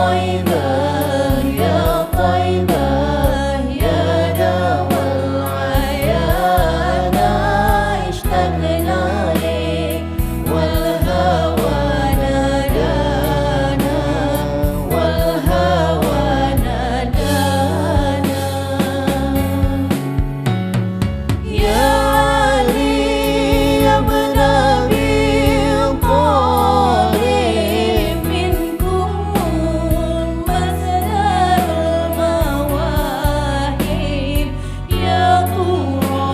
طيبة يا طيبة يا دوا العيانا اشتقنا لك والهوى نادانا والهوى نادانا يا علي يا ابن أبي طالب منكم مصدر المواهب يا ترى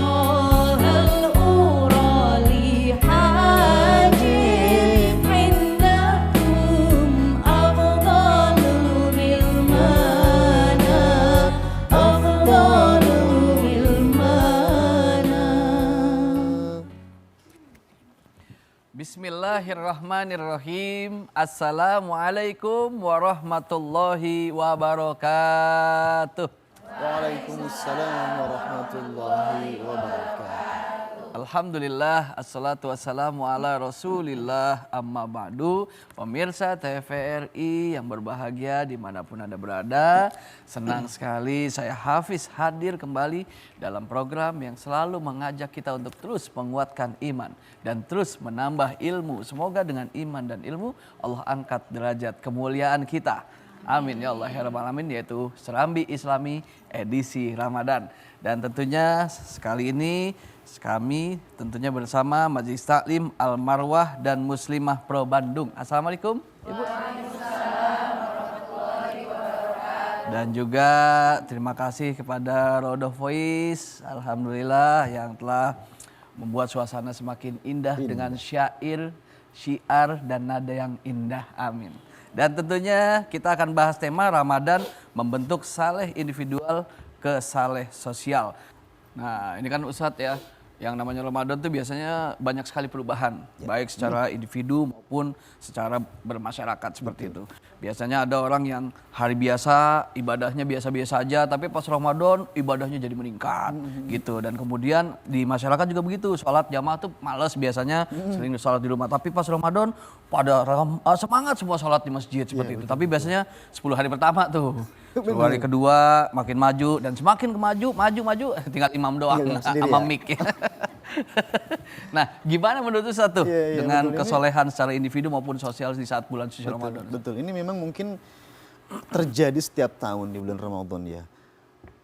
هل أرى لي حاجب عندكم أفضل غلمانا أفضل غلمانا. Bismillahirrahmanirrahim. Assalamualaikum warahmatullahi wabarakatuh. Waalaikumsalam warahmatullahi wabarakatuh. Alhamdulillah, assalatu wassalamu ala rasulillah, amma ba'du. Pemirsa TVRI yang berbahagia dimanapun Anda berada, senang sekali saya Hafiz hadir kembali dalam program yang selalu mengajak kita untuk terus menguatkan iman dan terus menambah ilmu. Semoga dengan iman dan ilmu Allah angkat derajat kemuliaan kita. Amin ya Allah ya Rabbal Alamin, yaitu Serambi Islami edisi Ramadan. Dan tentunya sekali ini kami tentunya bersama Majelis Taklim Al Marwah dan Muslimah Pro Bandung. Assalamualaikum Ibu. Dan juga terima kasih kepada Rodoh Voice, alhamdulillah yang telah membuat suasana semakin indah dengan syair, syiar dan nada yang indah. Amin. Dan tentunya kita akan bahas tema Ramadan membentuk saleh individual ke saleh sosial. Nah, ini kan Ustadz ya, yang namanya Ramadan tuh biasanya banyak sekali perubahan, baik secara individu maupun secara bermasyarakat seperti itu. Biasanya ada orang yang hari biasa ibadahnya biasa-biasa aja, tapi pas Ramadan ibadahnya jadi meningkat gitu. Dan kemudian di masyarakat juga begitu, sholat jamaah tuh males biasanya, sering sholat di rumah. Tapi pas Ramadan pada semangat semua sholat di masjid seperti itu. Tapi biasanya 10 hari pertama tuh. 10 hari kedua makin maju dan semakin maju tinggal imam doang sama mic. Nah, gimana menurut Ustaz tuh dengan kesolehan secara individu maupun sosial di saat bulan suci Ramadan? Betul, ini memang mungkin terjadi setiap tahun di bulan Ramadan ya.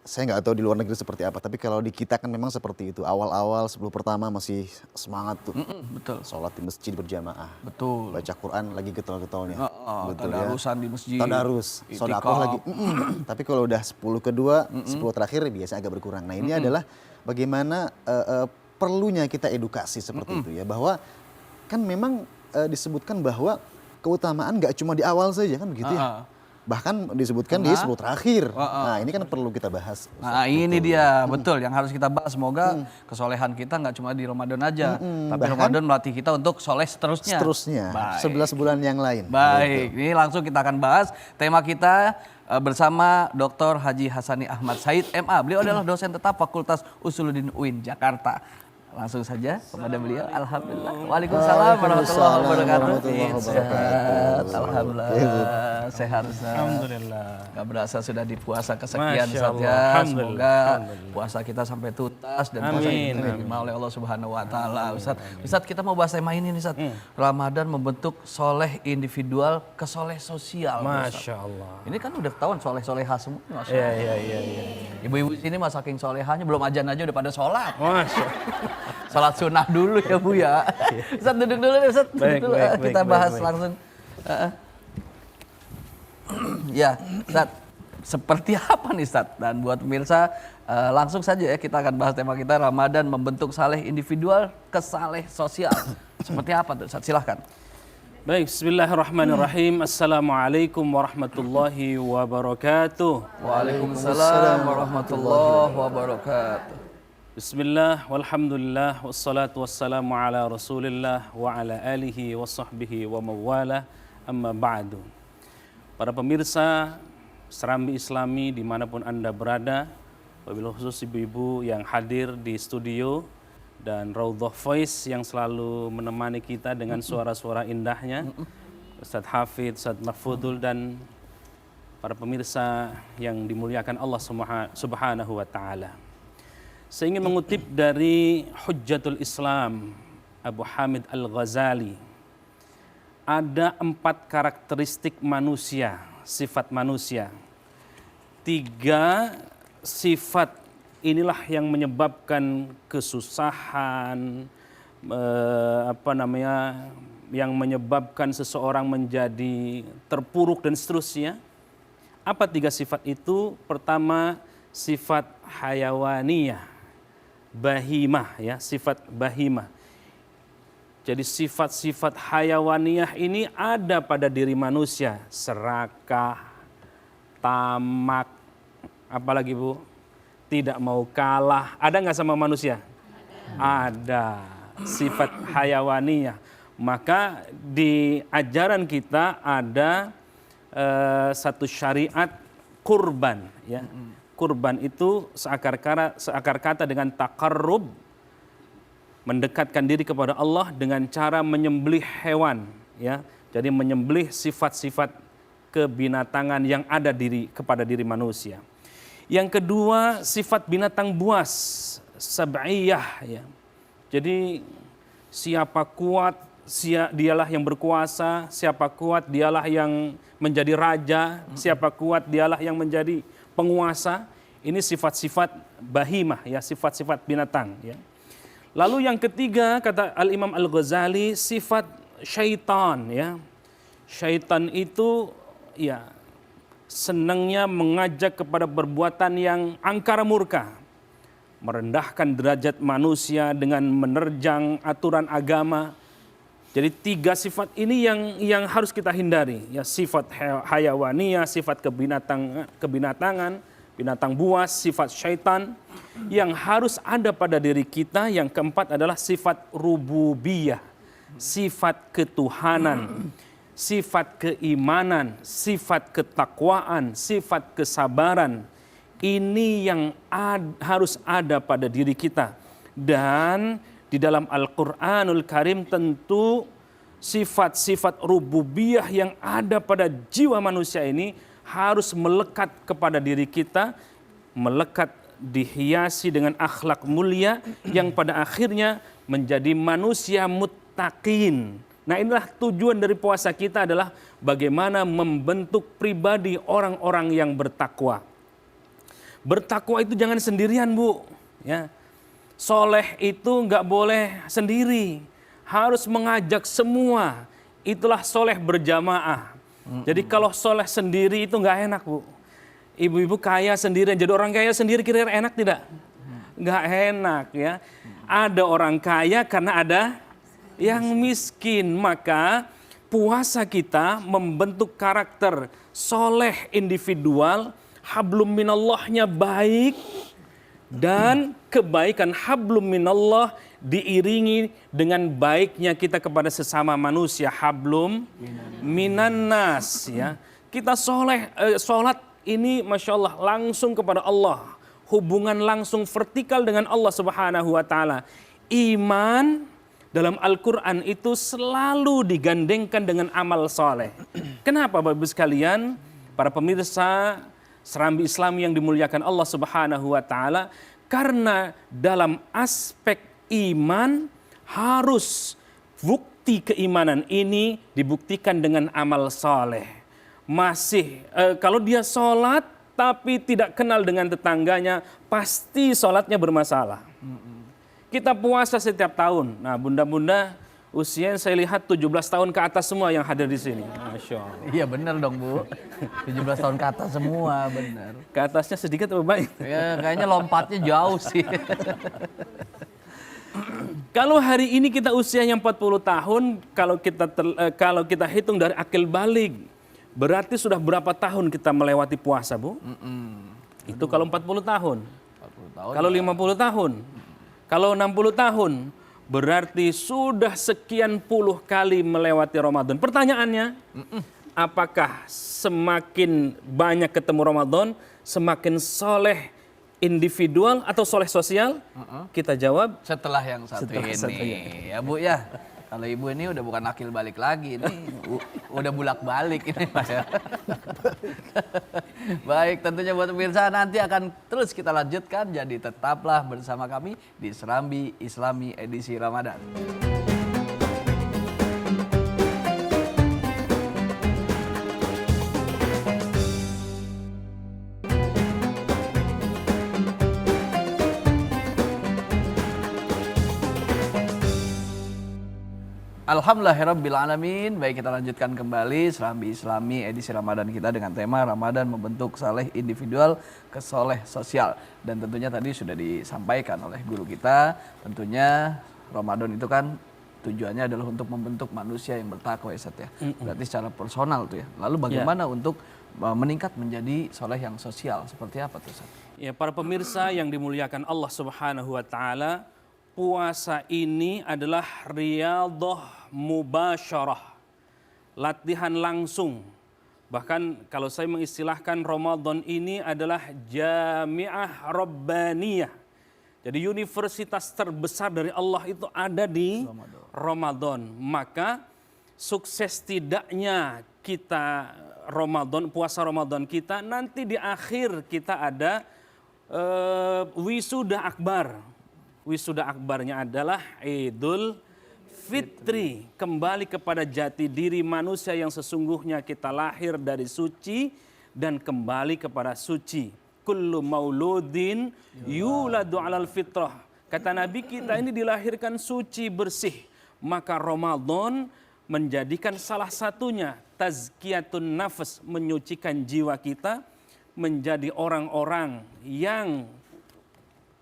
Saya nggak tahu di luar negeri seperti apa, tapi kalau di kita kan memang seperti itu. Awal-awal 10 pertama masih semangat tuh. Betul. Sholat di masjid berjamaah. Betul. Baca Quran lagi getol-getolnya. Betul Tadarusan di masjid. Tadarus. Sodakoh lagi. Tapi kalau udah 10 kedua, 10 terakhir biasa agak berkurang. Nah ini adalah bagaimana perlunya kita edukasi seperti itu ya. Bahwa kan memang disebutkan bahwa keutamaan nggak cuma di awal saja kan begitu ya. Bahkan disebutkan di 10 terakhir. Nah ini kan perlu kita bahas. Nah ini dia, betul yang harus kita bahas. Semoga kesolehan kita nggak cuma di Ramadan aja. Tapi Ramadan melatih kita untuk soleh seterusnya. Seterusnya, Baik. 11 bulan yang lain. Baik, ini langsung kita akan bahas tema kita bersama Dr. Haji Hasani Ahmad Said MA. Beliau adalah dosen tetap Fakultas Usuluddin UIN Jakarta. Langsung saja kepada beliau. Alhamdulillah. Waalaikumsalam warahmatullahi wabarakatuh. Sehat. Alhamdulillah. Sehat. Alhamdulillah. Gak berasa sudah di puasa kesekian Masya Allah. saja. Alhamdulillah. Semoga puasa kita sampai tuntas dan puasa Amin. kita diterima oleh Allah Subhanahu Wa Taala. Ustadz, kita mau bahas tema ini nih, Ustadz. Ramadan membentuk soleh individual ke soleh sosial. Masya Allah. Ini kan udah ketahuan soleh-soleha semua. Masya Iya, Allah. iya. Ibu-ibu sini mah saking solehahnya belum ajan aja udah pada sholat. Masya. Sholat sunnah dulu ya Bu ya. Ustadz duduk dulu deh Ustadz. Baik, Duduk dulu. baik, Kita baik, bahas baik. langsung. Ya Ustadz, seperti apa nih Ustadz? Dan buat pemirsa langsung saja ya kita akan bahas tema kita Ramadan membentuk saleh individual ke saleh sosial. Seperti apa tuh Ustadz? Silahkan. Baik, bismillahirrahmanirrahim. Assalamualaikum warahmatullahi wabarakatuh. Waalaikumsalam warahmatullahi wabarakatuh. Bismillah, walhamdulillah, wassalatu wassalamu ala rasulillah wa ala alihi wa sahbihi wa mawala, amma ba'du. Para pemirsa Serambi Islami dimanapun Anda berada, wabil khusus ibu-ibu yang hadir di studio, dan Raudhah Voice yang selalu menemani kita dengan suara-suara indahnya, Ustadz Hafidz, Ustadz Mahfudul, dan para pemirsa yang dimuliakan Allah Subhanahu wa taala. Saya ingin mengutip dari Hujjatul Islam Abu Hamid Al-Ghazali. Ada 4 karakteristik manusia, sifat manusia. 3 sifat inilah yang menyebabkan kesusahan, yang menyebabkan seseorang menjadi terpuruk dan seterusnya. Apa 3 sifat itu? Pertama, sifat hayawaniyah, bahimah, ya, sifat bahimah. Jadi sifat-sifat hayawaniyah ini ada pada diri manusia, serakah, tamak, apalagi Bu, tidak mau kalah. Ada nggak sama manusia? Ada, sifat hayawaniyah. Maka di ajaran kita ada satu syariat kurban, ya. Kurban itu seakar kata dengan taqarrub, mendekatkan diri kepada Allah dengan cara menyembelih hewan, ya. Jadi menyembelih sifat-sifat kebinatangan yang ada kepada diri manusia. Yang kedua, sifat binatang buas, sab'iyah, ya. Jadi siapa kuat, dialah yang berkuasa, siapa kuat dialah yang menjadi raja, siapa kuat dialah yang menjadi penguasa. Ini sifat-sifat bahimah, ya, sifat-sifat binatang, ya. Lalu yang ketiga, kata Al-Imam Al-Ghazali, sifat syaitan, ya. Syaitan itu, ya, senangnya mengajak kepada perbuatan yang angkara murka, merendahkan derajat manusia dengan menerjang aturan agama. Jadi 3 sifat ini yang harus kita hindari, ya, sifat hayawaniyah, sifat kebinatangan, binatang buas, sifat syaitan yang harus ada pada diri kita. Yang keempat adalah sifat rububiyah, sifat ketuhanan, sifat keimanan, sifat ketakwaan, sifat kesabaran. Ini yang harus ada pada diri kita. Dan di dalam Al-Quranul Karim tentu sifat-sifat rububiyah yang ada pada jiwa manusia ini harus melekat kepada diri kita, melekat dihiasi dengan akhlak mulia yang pada akhirnya menjadi manusia muttaqin. Nah, inilah tujuan dari puasa kita, adalah bagaimana membentuk pribadi orang-orang yang bertakwa. Bertakwa itu jangan sendirian, Bu, ya. Soleh itu nggak boleh sendiri, harus mengajak semua. Itulah soleh berjamaah. Jadi kalau soleh sendiri itu nggak enak, Bu. Ibu-ibu kaya sendirian, jadi orang kaya sendiri kira-kira enak tidak? Nggak enak, ya. Ada orang kaya karena ada yang miskin. Maka puasa kita membentuk karakter soleh individual, hablum minallahnya baik, dan kebaikan hablum minallah diiringi dengan baiknya kita kepada sesama manusia, hablum minannas, ya. Kita sholat ini Masya Allah langsung kepada Allah, hubungan langsung vertikal dengan Allah Subhanahu wa taala. Iman dalam Al-Quran itu selalu digandengkan dengan amal soleh. Kenapa Bapak Ibu sekalian, para pemirsa Serambi Islam yang dimuliakan Allah Subhanahu wa taala? Karena dalam aspek iman harus bukti keimanan ini dibuktikan dengan amal soleh. Kalau dia sholat tapi tidak kenal dengan tetangganya, pasti sholatnya bermasalah. Kita puasa setiap tahun. Nah, bunda-bunda usia saya lihat 17 tahun ke atas semua yang hadir di sini. Masya Allah. Iya benar dong Bu, 17 tahun ke atas semua, benar. Ke atasnya sedikit atau banyak? Ya kayaknya lompatnya jauh sih. Kalau hari ini kita usianya 40 tahun, kalau kita hitung dari akil balik, berarti sudah berapa tahun kita melewati puasa, Bu? Itu kalau 40 tahun. 40 tahun. Kalau 50 tahun. Kalau 60 tahun, berarti sudah sekian puluh kali melewati Ramadan. Pertanyaannya, apakah semakin banyak ketemu Ramadan, semakin soleh individual atau soleh sosial? Kita jawab Setelah yang satu ini, ya Bu ya. Kalau Ibu ini udah bukan akil balik lagi, ini udah bulak balik ini Mas ya. Baik, tentunya buat pemirsa nanti akan terus kita lanjutkan. Jadi tetaplah bersama kami di Serambi Islami edisi Ramadan. Alhamdulillahirrabbilalamin. Baik, kita lanjutkan kembali Serambi Islami edisi Ramadan kita dengan tema Ramadan membentuk saleh individual ke soleh sosial. Dan tentunya tadi sudah disampaikan oleh guru kita, tentunya Ramadan itu kan tujuannya adalah untuk membentuk manusia yang bertakwa ya Ustaz ya. Berarti secara personal tuh ya. Lalu bagaimana untuk meningkat menjadi soleh yang sosial, seperti apa tuh Ustaz? Ya, para pemirsa yang dimuliakan Allah Subhanahu wa taala, puasa ini adalah riyadhah mubasyarah, latihan langsung. Bahkan kalau saya mengistilahkan Ramadan ini adalah jami'ah rabbaniyah. Jadi universitas terbesar dari Allah itu ada di Ramadan. Maka sukses tidaknya kita Ramadan, puasa Ramadan kita, nanti di akhir kita ada wisuda akbar. Wisuda akbarnya adalah Idul Fitri, kembali kepada jati diri manusia yang sesungguhnya kita lahir dari suci dan kembali kepada suci. Kullu mauludin yuladu alal fitrah. Kata Nabi, kita ini dilahirkan suci bersih. Maka Ramadan menjadikan salah satunya tazkiyatun nafs, menyucikan jiwa kita menjadi orang-orang yang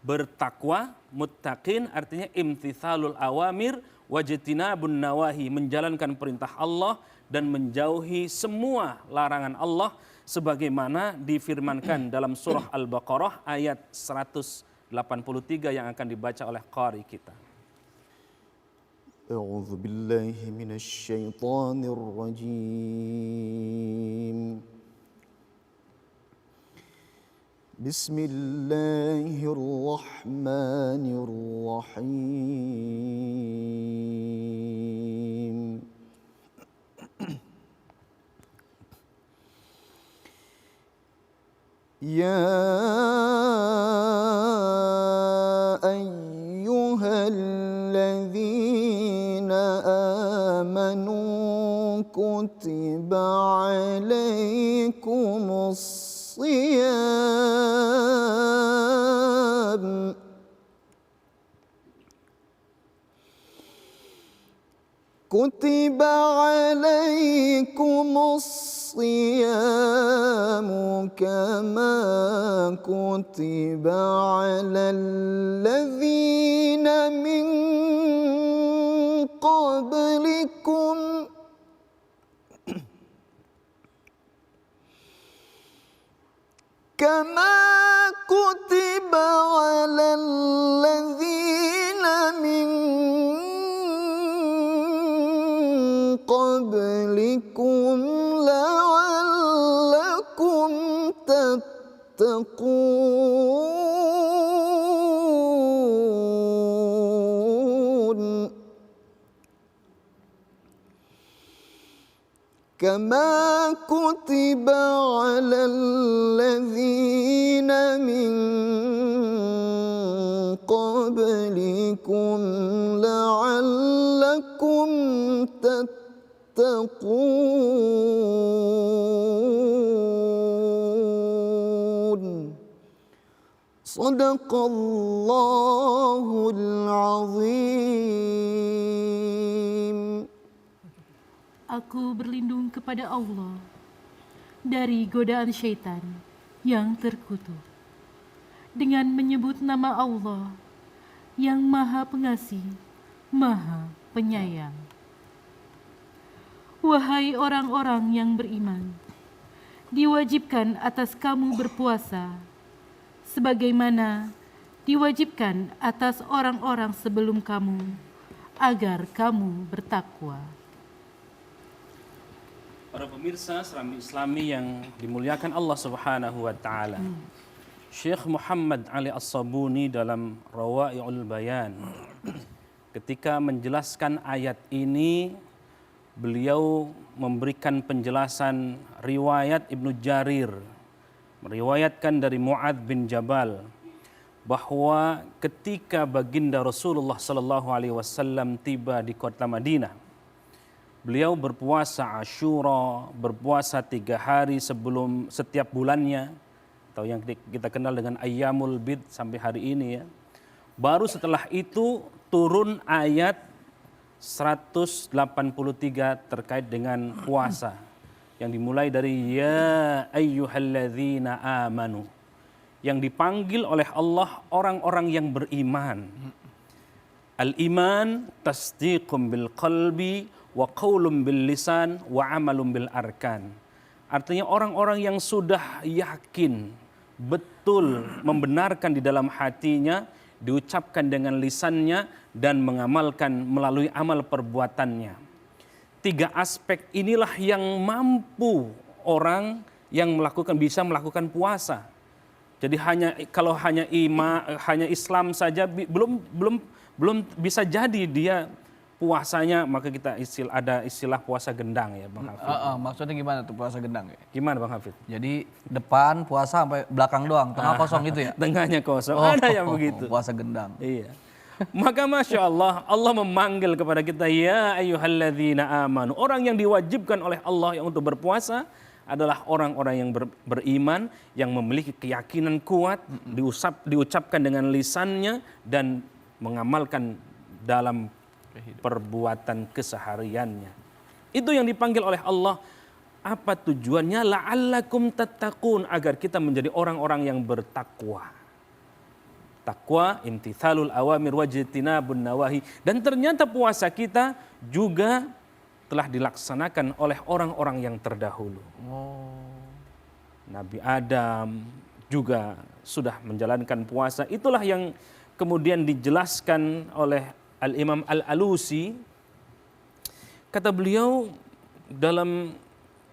bertakwa, muttaqin, artinya imtithalul awamir wajtinabun nawahi, menjalankan perintah Allah dan menjauhi semua larangan Allah sebagaimana difirmankan dalam surah Al-Baqarah ayat 183 yang akan dibaca oleh qari kita. A'udzu billahi minasy syaithanir rajim. Bismillahirrahmanirrahim. Ya ayyuhalladzina amanu kutiba alaikumus الصيام كتب عليكم الصيام كما كتب على الذين من قبلكم كما كتب على الذين من قبلكم لعلكم تتقون كما كتب على الذين من قبلكم لعلكم تتقون صدق الله العظيم. Aku berlindung kepada Allah dari godaan syaitan yang terkutuk dengan menyebut nama Allah yang Maha Pengasih, Maha Penyayang. Wahai orang-orang yang beriman, diwajibkan atas kamu berpuasa sebagaimana diwajibkan atas orang-orang sebelum kamu agar kamu bertakwa. Para pemirsa Serambi Islami yang dimuliakan Allah Subhanahu wa taala. Syekh Muhammad Ali As-Sabuni dalam Rawai'ul Bayan ketika menjelaskan ayat ini, beliau memberikan penjelasan riwayat Ibnu Jarir meriwayatkan dari Mu'adz bin Jabal bahwa ketika baginda Rasulullah sallallahu alaihi wasallam tiba di kota Madinah, beliau berpuasa Asyura, berpuasa 3 hari sebelum setiap bulannya, atau yang kita kenal dengan Ayyamul Bid sampai hari ini ya. Baru setelah itu turun ayat 183 terkait dengan puasa yang dimulai dari ya ayyuhalladzina amanu, yang dipanggil oleh Allah orang-orang yang beriman. Al-iman tasdiqum bil qalbi wa qaulum bil lisan wa amalum bil arkan. Artinya orang-orang yang sudah yakin, betul membenarkan di dalam hatinya, diucapkan dengan lisannya dan mengamalkan melalui amal perbuatannya. 3 aspek inilah yang mampu orang yang bisa melakukan puasa. Jadi kalau hanya Islam saja belum bisa jadi dia puasanya, maka kita ada istilah puasa gendang ya Bang Hafid. Maksudnya gimana tuh puasa gendang ya? Gimana Bang Hafid? Jadi depan puasa sampai belakang doang, tengah kosong gitu ya? Tengahnya kosong, ada yang begitu. Puasa gendang. Iya. Maka Masya Allah, Allah memanggil kepada kita, ya ayyuhalladzina amanu. Orang yang diwajibkan oleh Allah yang untuk berpuasa adalah orang-orang yang beriman, yang memiliki keyakinan kuat, diucapkan dengan lisannya dan mengamalkan dalam perbuatan kesehariannya. Itu yang dipanggil oleh Allah. Apa tujuannya? La'allakum tattaqun, agar kita menjadi orang-orang yang bertakwa. Takwa, imtithalul awamir wajtinabun nawahi. Dan ternyata puasa kita juga telah dilaksanakan oleh orang-orang yang terdahulu. Nabi Adam juga sudah menjalankan puasa. Itulah yang kemudian dijelaskan oleh Al-Imam Al-Alusi. Kata beliau dalam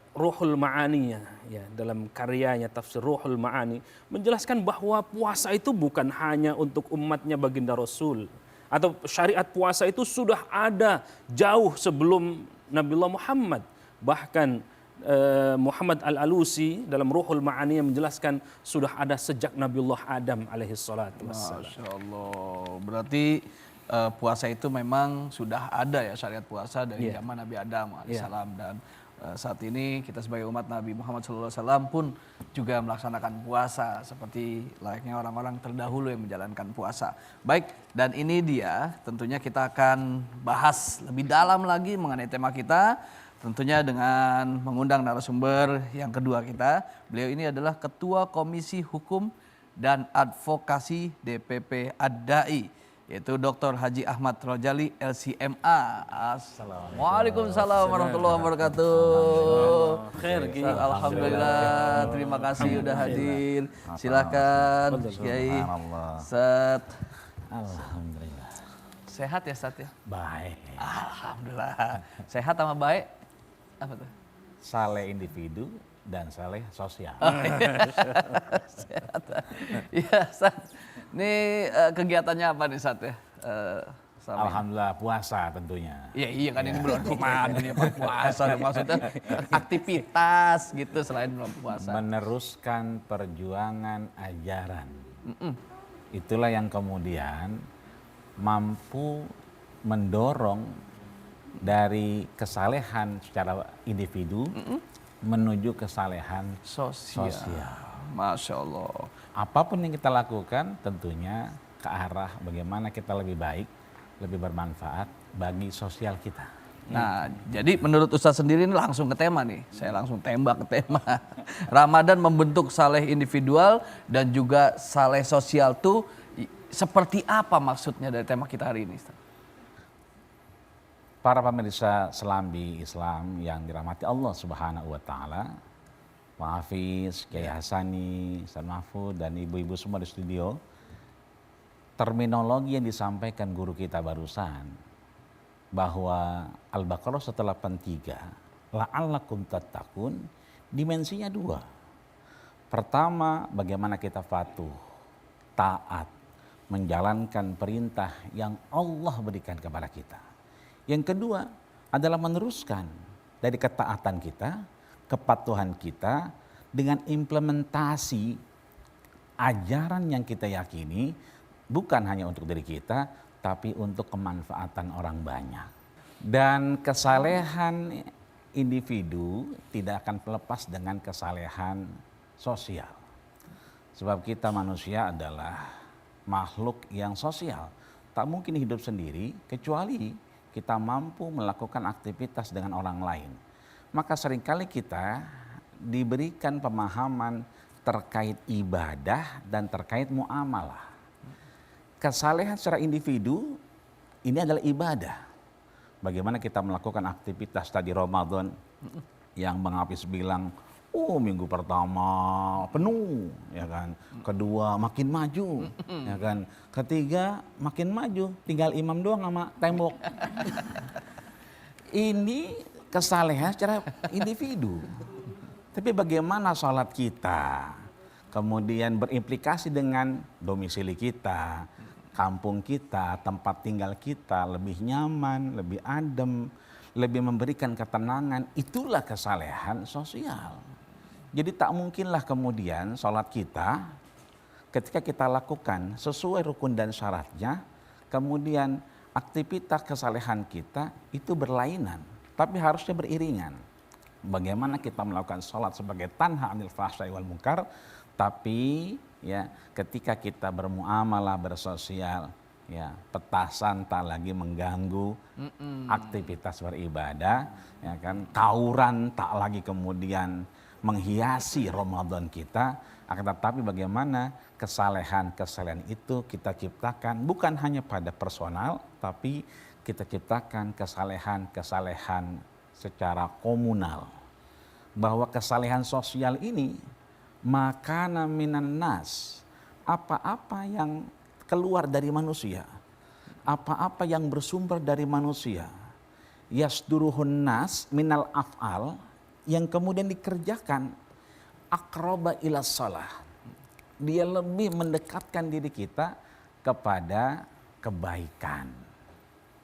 Ruhul Ma'ani, ya, dalam karyanya Tafsir Ruhul Ma'ani, menjelaskan bahwa puasa itu bukan hanya untuk umatnya baginda Rasul, atau syariat puasa itu sudah ada jauh sebelum Nabiullah Muhammad. Bahkan Muhammad Al-Alusi dalam Ruhul Ma'ani menjelaskan sudah ada sejak Nabiullah Adam alaihissalatu wassalam. Masya Allah. Berarti puasa itu memang sudah ada ya, syariat puasa dari zaman Nabi Adam alaihissalam. Dan saat ini kita sebagai umat Nabi Muhammad SAW pun juga melaksanakan puasa seperti layaknya orang-orang terdahulu yang menjalankan puasa. Baik, dan ini dia tentunya kita akan bahas lebih dalam lagi mengenai tema kita, tentunya dengan mengundang narasumber yang kedua kita. Beliau ini adalah Ketua Komisi Hukum dan Advokasi DPP Ad-Dai, yaitu Dr. Haji Ahmad Rojali LCMA. Waalaikumsalam warahmatullahi wabarakatuh. Alhamdulillah, terima kasih udah hadir. Silakan Kiai. Ustaz. Alhamdulillah. Sehat ya Ustaz ya? Baik. Alhamdulillah. Sehat sama baik? Apa tuh? Saleh individu dan saleh sosial. Sehat. Iya Ustaz. Ini kegiatannya apa nih Sat ya? Alhamdulillah puasa tentunya. Iya kan ini bulan Ramadan ya, puasa maksudnya aktivitas gitu selain bulan puasa. Meneruskan perjuangan ajaran. Itulah yang kemudian mampu mendorong dari kesalehan secara individu menuju kesalehan sosial. Masya Allah. Apapun yang kita lakukan tentunya ke arah bagaimana kita lebih baik, lebih bermanfaat bagi sosial kita. Nah, jadi menurut Ustaz sendiri ini langsung ke tema nih. Saya langsung tembak ke tema. Ramadan membentuk saleh individual dan juga saleh sosial tuh seperti apa maksudnya dari tema kita hari ini, Ustaz? Para pemirsa Selambi Islam yang dirahmati Allah Subhanahu wa taala, Bang Hafiz, Kiai Hasani, Ustaz Mahfud, dan ibu-ibu semua di studio. Terminologi yang disampaikan guru kita barusan, bahwa Al-Baqarah setelah 3, la'allakum tattaqun, dimensinya 2. Pertama, bagaimana kita patuh, taat, menjalankan perintah yang Allah berikan kepada kita. Yang kedua adalah meneruskan dari ketaatan kita, kepatuhan kita dengan implementasi ajaran yang kita yakini bukan hanya untuk diri kita, tapi untuk kemanfaatan orang banyak. Dan kesalehan individu tidak akan lepas dengan kesalehan sosial. Sebab kita manusia adalah makhluk yang sosial. Tak mungkin hidup sendiri kecuali kita mampu melakukan aktivitas dengan orang lain. Maka seringkali kita diberikan pemahaman terkait ibadah dan terkait muamalah. Kesalehan secara individu ini adalah ibadah. Bagaimana kita melakukan aktivitas tadi Ramadan yang Bang Hafiz bilang, minggu pertama penuh, ya kan. Kedua makin maju, ya kan. Ketiga makin maju, tinggal imam doang sama tembok. Ini kesalehan secara individu. Tapi bagaimana sholat kita, kemudian berimplikasi dengan domisili kita, kampung kita, tempat tinggal kita, lebih nyaman, lebih adem, lebih memberikan ketenangan, itulah kesalehan sosial. Jadi tak mungkinlah kemudian sholat kita ketika kita lakukan sesuai rukun dan syaratnya, kemudian aktivitas kesalehan kita itu berlainan, tapi harusnya beriringan. Bagaimana kita melakukan sholat sebagai tanha anil fahsya'i wal munkar, tapi ya ketika kita bermuamalah, bersosial, ya petasan tak lagi mengganggu aktivitas beribadah, ya kan, tawuran tak lagi kemudian menghiasi Ramadan kita, akan tetapi bagaimana kesalehan itu kita ciptakan bukan hanya pada personal, tapi kita ciptakan kesalehan secara komunal. Bahwa kesalehan sosial ini makana minan nas, apa-apa yang keluar dari manusia, apa-apa yang bersumber dari manusia, yasduruhun nas minal af'al, yang kemudian dikerjakan aqraba ila shalah, dia lebih mendekatkan diri kita kepada kebaikan.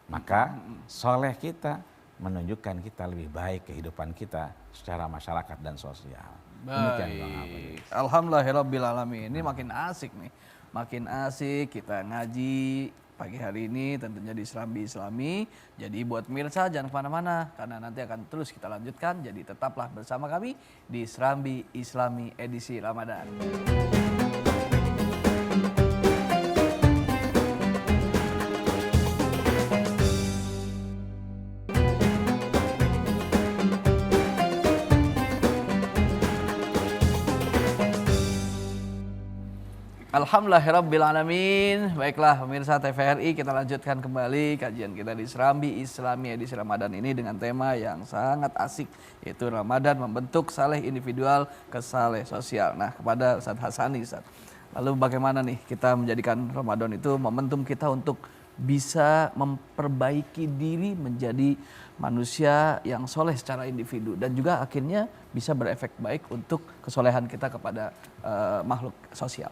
Maka soleh kita menunjukkan kita lebih baik kehidupan kita secara masyarakat dan sosial. Demikian Bang Hafiz. Alhamdulillahirabbil alamin. Ini makin asik nih. Makin asik kita ngaji pagi hari ini tentunya di Serambi Islami. Jadi buat pemirsa jangan kemana-mana karena nanti akan terus kita lanjutkan. Jadi tetaplah bersama kami di Serambi Islami edisi Ramadan. Alhamdulillahirrabbilalamin. Baiklah pemirsa TVRI, kita lanjutkan kembali kajian kita di Serambi Islami edisi Ramadan ini dengan tema yang sangat asik, yaitu Ramadan membentuk saleh individual ke saleh sosial. Nah, kepada Ustaz Hasani, Ustaz, lalu bagaimana nih kita menjadikan Ramadan itu momentum kita untuk bisa memperbaiki diri menjadi manusia yang soleh secara individu dan juga akhirnya bisa berefek baik untuk kesolehan kita kepada makhluk sosial,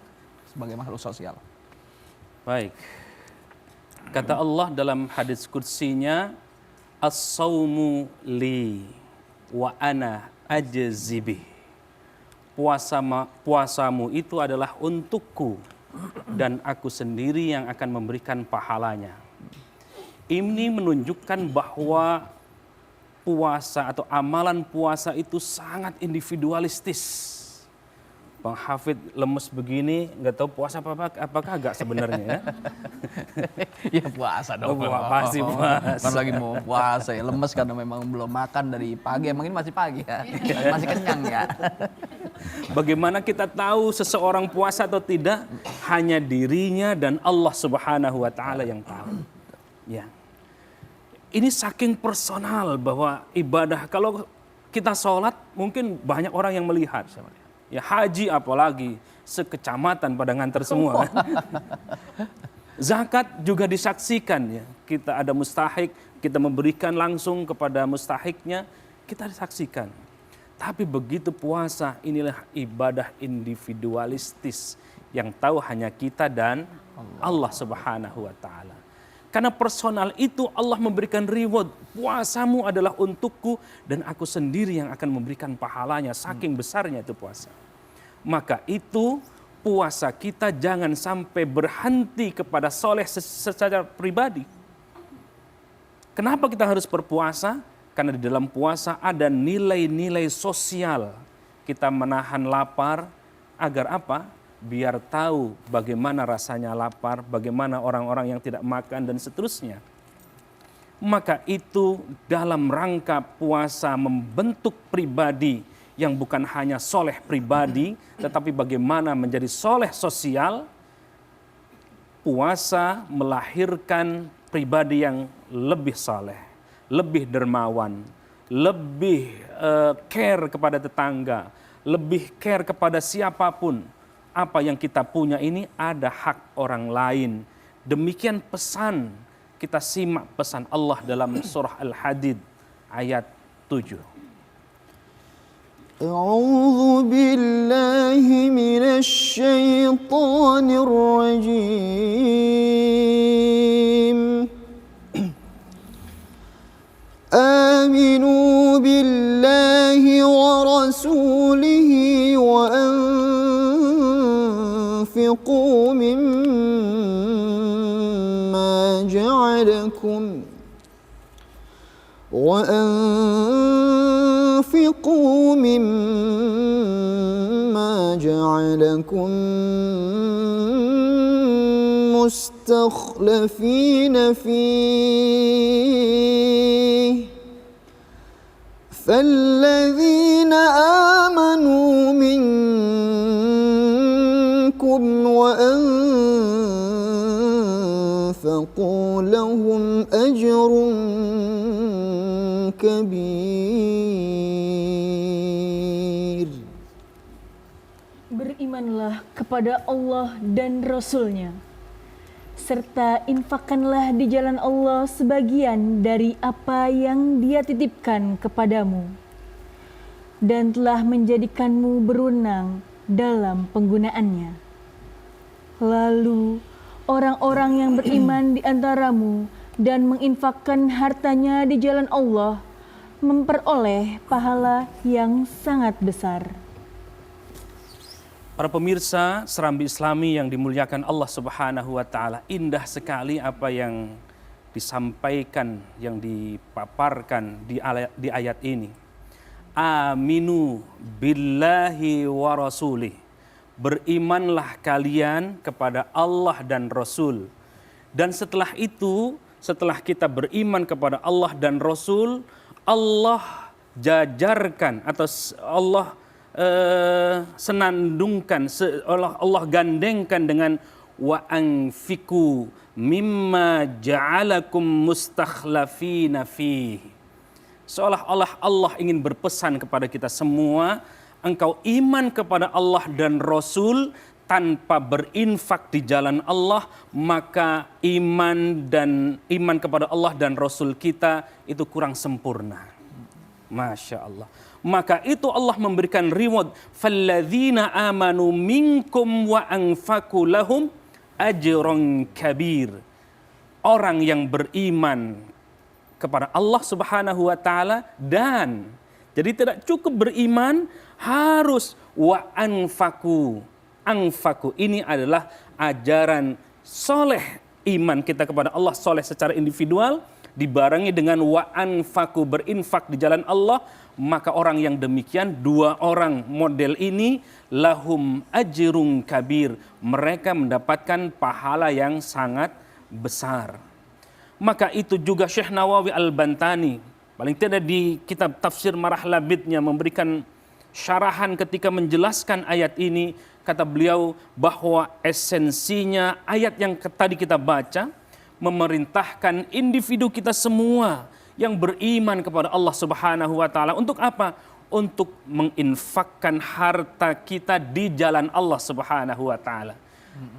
sebagai makhluk sosial. Baik. Kata Allah dalam hadis kursinya, as-saumu li wa ana ajzibih. Puasamu itu adalah untukku dan aku sendiri yang akan memberikan pahalanya. Ini menunjukkan bahwa puasa atau amalan puasa itu sangat individualistis. Bang Hafid lemes begini, nggak tahu puasa apakah agak sebenarnya ya? Ya puasa dong. Pasti puasa. Kan lagi mau puasa ya, lemes karena memang belum makan dari pagi. Emang ini masih pagi ya? Masih kenyang ya? Bagaimana kita tahu seseorang puasa atau tidak? Hanya dirinya dan Allah Subhanahu wa taala yang tahu. Ya. Ini saking personal bahwa ibadah, kalau kita sholat mungkin banyak orang yang melihat. Ya haji apalagi sekecamatan pada nganter semua. Zakat juga disaksikan ya. Kita ada mustahik, kita memberikan langsung kepada mustahiknya, kita disaksikan. Tapi begitu puasa, inilah ibadah individualistis yang tahu hanya kita dan Allah Subhanahu wa taala. Karena personal itu Allah memberikan reward. Puasamu adalah untukku dan aku sendiri yang akan memberikan pahalanya. Saking besarnya itu puasa. Maka itu puasa kita jangan sampai berhenti kepada soleh secara pribadi. Kenapa kita harus berpuasa? Karena di dalam puasa ada nilai-nilai sosial. Kita menahan lapar agar apa? Biar tahu bagaimana rasanya lapar, bagaimana orang-orang yang tidak makan dan seterusnya. Maka itu dalam rangka puasa membentuk pribadi yang bukan hanya soleh pribadi, tetapi bagaimana menjadi soleh sosial. Puasa melahirkan pribadi yang lebih soleh, lebih dermawan, lebih care kepada tetangga, lebih care kepada siapapun. Apa yang kita punya ini ada hak orang lain. Demikian pesan, kita simak pesan Allah dalam surah Al-Hadid ayat 7. أعوذ بالله من الشيطان الرجيم آمنوا بالله ورسوله وأنفقوا مما جعلكم مستخلفين فيه فالذين آمنوا منكم وأنفقوا لهم أجر كبير. Berimanlah kepada Allah dan Rasul-Nya, serta infakkanlah di jalan Allah sebagian dari apa yang Dia titipkan kepadamu, dan telah menjadikanmu berwenang dalam penggunaannya. Lalu orang-orang yang beriman di antaramu dan menginfakkan hartanya di jalan Allah memperoleh pahala yang sangat besar. Para pemirsa Serambi Islami yang dimuliakan Allah Subhanahu wa taala, indah sekali apa yang disampaikan, yang dipaparkan di ayat ini. Aminu billahi wa rasulih. Berimanlah kalian kepada Allah dan Rasul. Dan setelah itu, setelah kita beriman kepada Allah dan Rasul, Allah jajarkan atau Allah senandungkan, Allah gandengkan dengan wa anfiku mimma ja'alakum mustakhlafina fihi. Seolah-olah Allah ingin berpesan kepada kita semua, engkau iman kepada Allah dan Rasul tanpa berinfak di jalan Allah, maka iman kepada Allah dan Rasul kita itu kurang sempurna. Masya Allah. Maka itu Allah memberikan reward. Falladzina amanu minkum wa anfaku lahum ajrun kabir. Orang yang beriman kepada Allah Subhanahu wa taala, dan jadi tidak cukup beriman, harus wa anfaku. Anfaku ini adalah ajaran soleh, iman kita kepada Allah soleh secara individual, dibarengi dengan wa anfaku, berinfak di jalan Allah. Maka orang yang demikian, dua orang model ini, lahum ajrun kabir, mereka mendapatkan pahala yang sangat besar. Maka itu juga Syekh Nawawi Al-Bantani, paling tidak di kitab tafsir Marah Labidnya, memberikan syarahan ketika menjelaskan ayat ini. Kata beliau bahwa esensinya ayat yang tadi kita baca memerintahkan individu kita semua yang beriman kepada Allah Subhanahu wa taala untuk apa? Untuk menginfakkan harta kita di jalan Allah Subhanahu wa taala.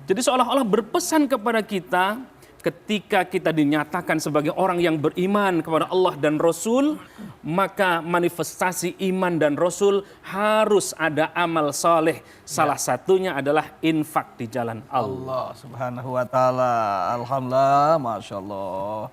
Jadi seolah-olah berpesan kepada kita, ketika kita dinyatakan sebagai orang yang beriman kepada Allah dan Rasul, maka manifestasi iman dan Rasul harus ada amal soleh. Salah satunya adalah infak di jalan Allah. Allah Subhanahu wa taala. Alhamdulillah, Masya Allah.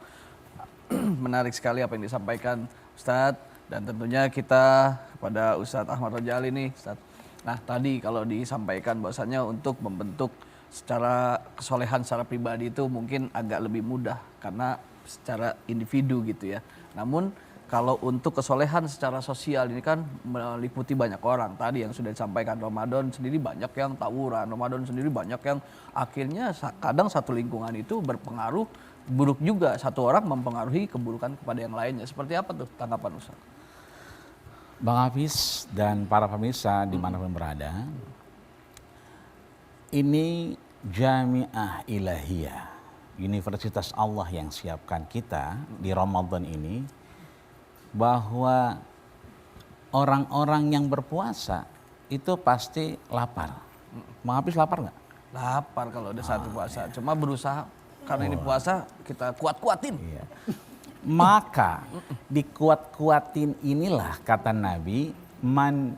Menarik sekali apa yang disampaikan Ustadz, dan tentunya kita kepada Ustadz Ahmad Rojali nih, Ustadz. Nah, tadi kalau disampaikan bahwasannya untuk membentuk secara kesolehan secara pribadi itu mungkin agak lebih mudah karena secara individu gitu ya. Namun kalau untuk kesolehan secara sosial ini kan meliputi banyak orang. Tadi yang sudah disampaikan, Ramadan sendiri banyak yang tawuran, Ramadan sendiri banyak yang akhirnya kadang satu lingkungan itu berpengaruh buruk juga. Satu orang mempengaruhi keburukan kepada yang lainnya. Seperti apa tuh tanggapan Ustaz? Bang Hafiz dan para pemirsa dimanapun berada, ini Jamiah Ilahiyah, Universitas Allah yang siapkan kita di Ramadan ini, bahwa orang-orang yang berpuasa itu pasti lapar. Bang Hafiz lapar nggak? Lapar kalau udah satu puasa. Cuma berusaha karena ini puasa kita kuat-kuatin. Iya. Maka dikuat-kuatin inilah kata Nabi, man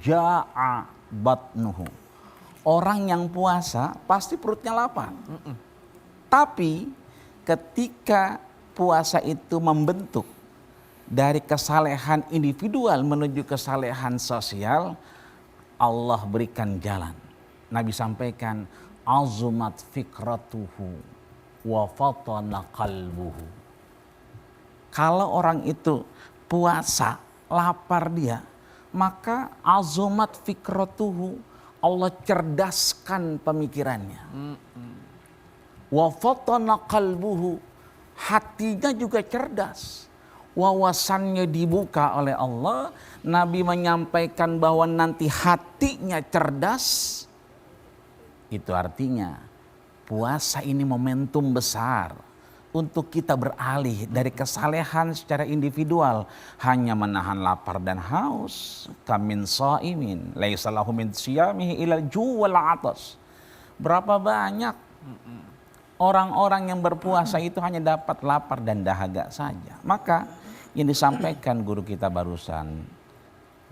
ja'a batnuhu. Orang yang puasa pasti perutnya lapar. Tapi ketika puasa itu membentuk dari kesalehan individual menuju kesalehan sosial, Allah berikan jalan. Nabi sampaikan, azumat fikratuhu wa fatana qalbuhu. Kalau orang itu puasa, lapar dia, maka azumat fikratuhu, Allah cerdaskan pemikirannya. Wa fatana qalbuhu, hatinya juga cerdas. Wawasannya dibuka oleh Allah. Nabi menyampaikan bahwa nanti hatinya cerdas. Itu artinya puasa ini momentum besar untuk kita beralih dari kesalehan secara individual hanya menahan lapar dan haus. Kamin shaimin laisa lahu min siyamihi illa ju'al atas. Berapa banyak orang-orang yang berpuasa itu hanya dapat lapar dan dahaga saja. Maka yang disampaikan guru kita barusan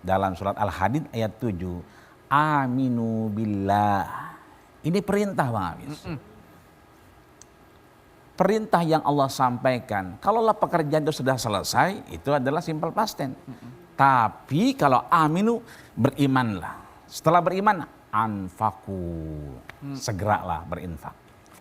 dalam surat Al-Hadid ayat 7, aminu billah. Ini perintah Bang Hafiz. Perintah yang Allah sampaikan, kalaulah pekerjaan itu sudah selesai, itu adalah simple past tense. Tapi kalau aminu, berimanlah. Setelah beriman, anfaku, segeralah berinfak.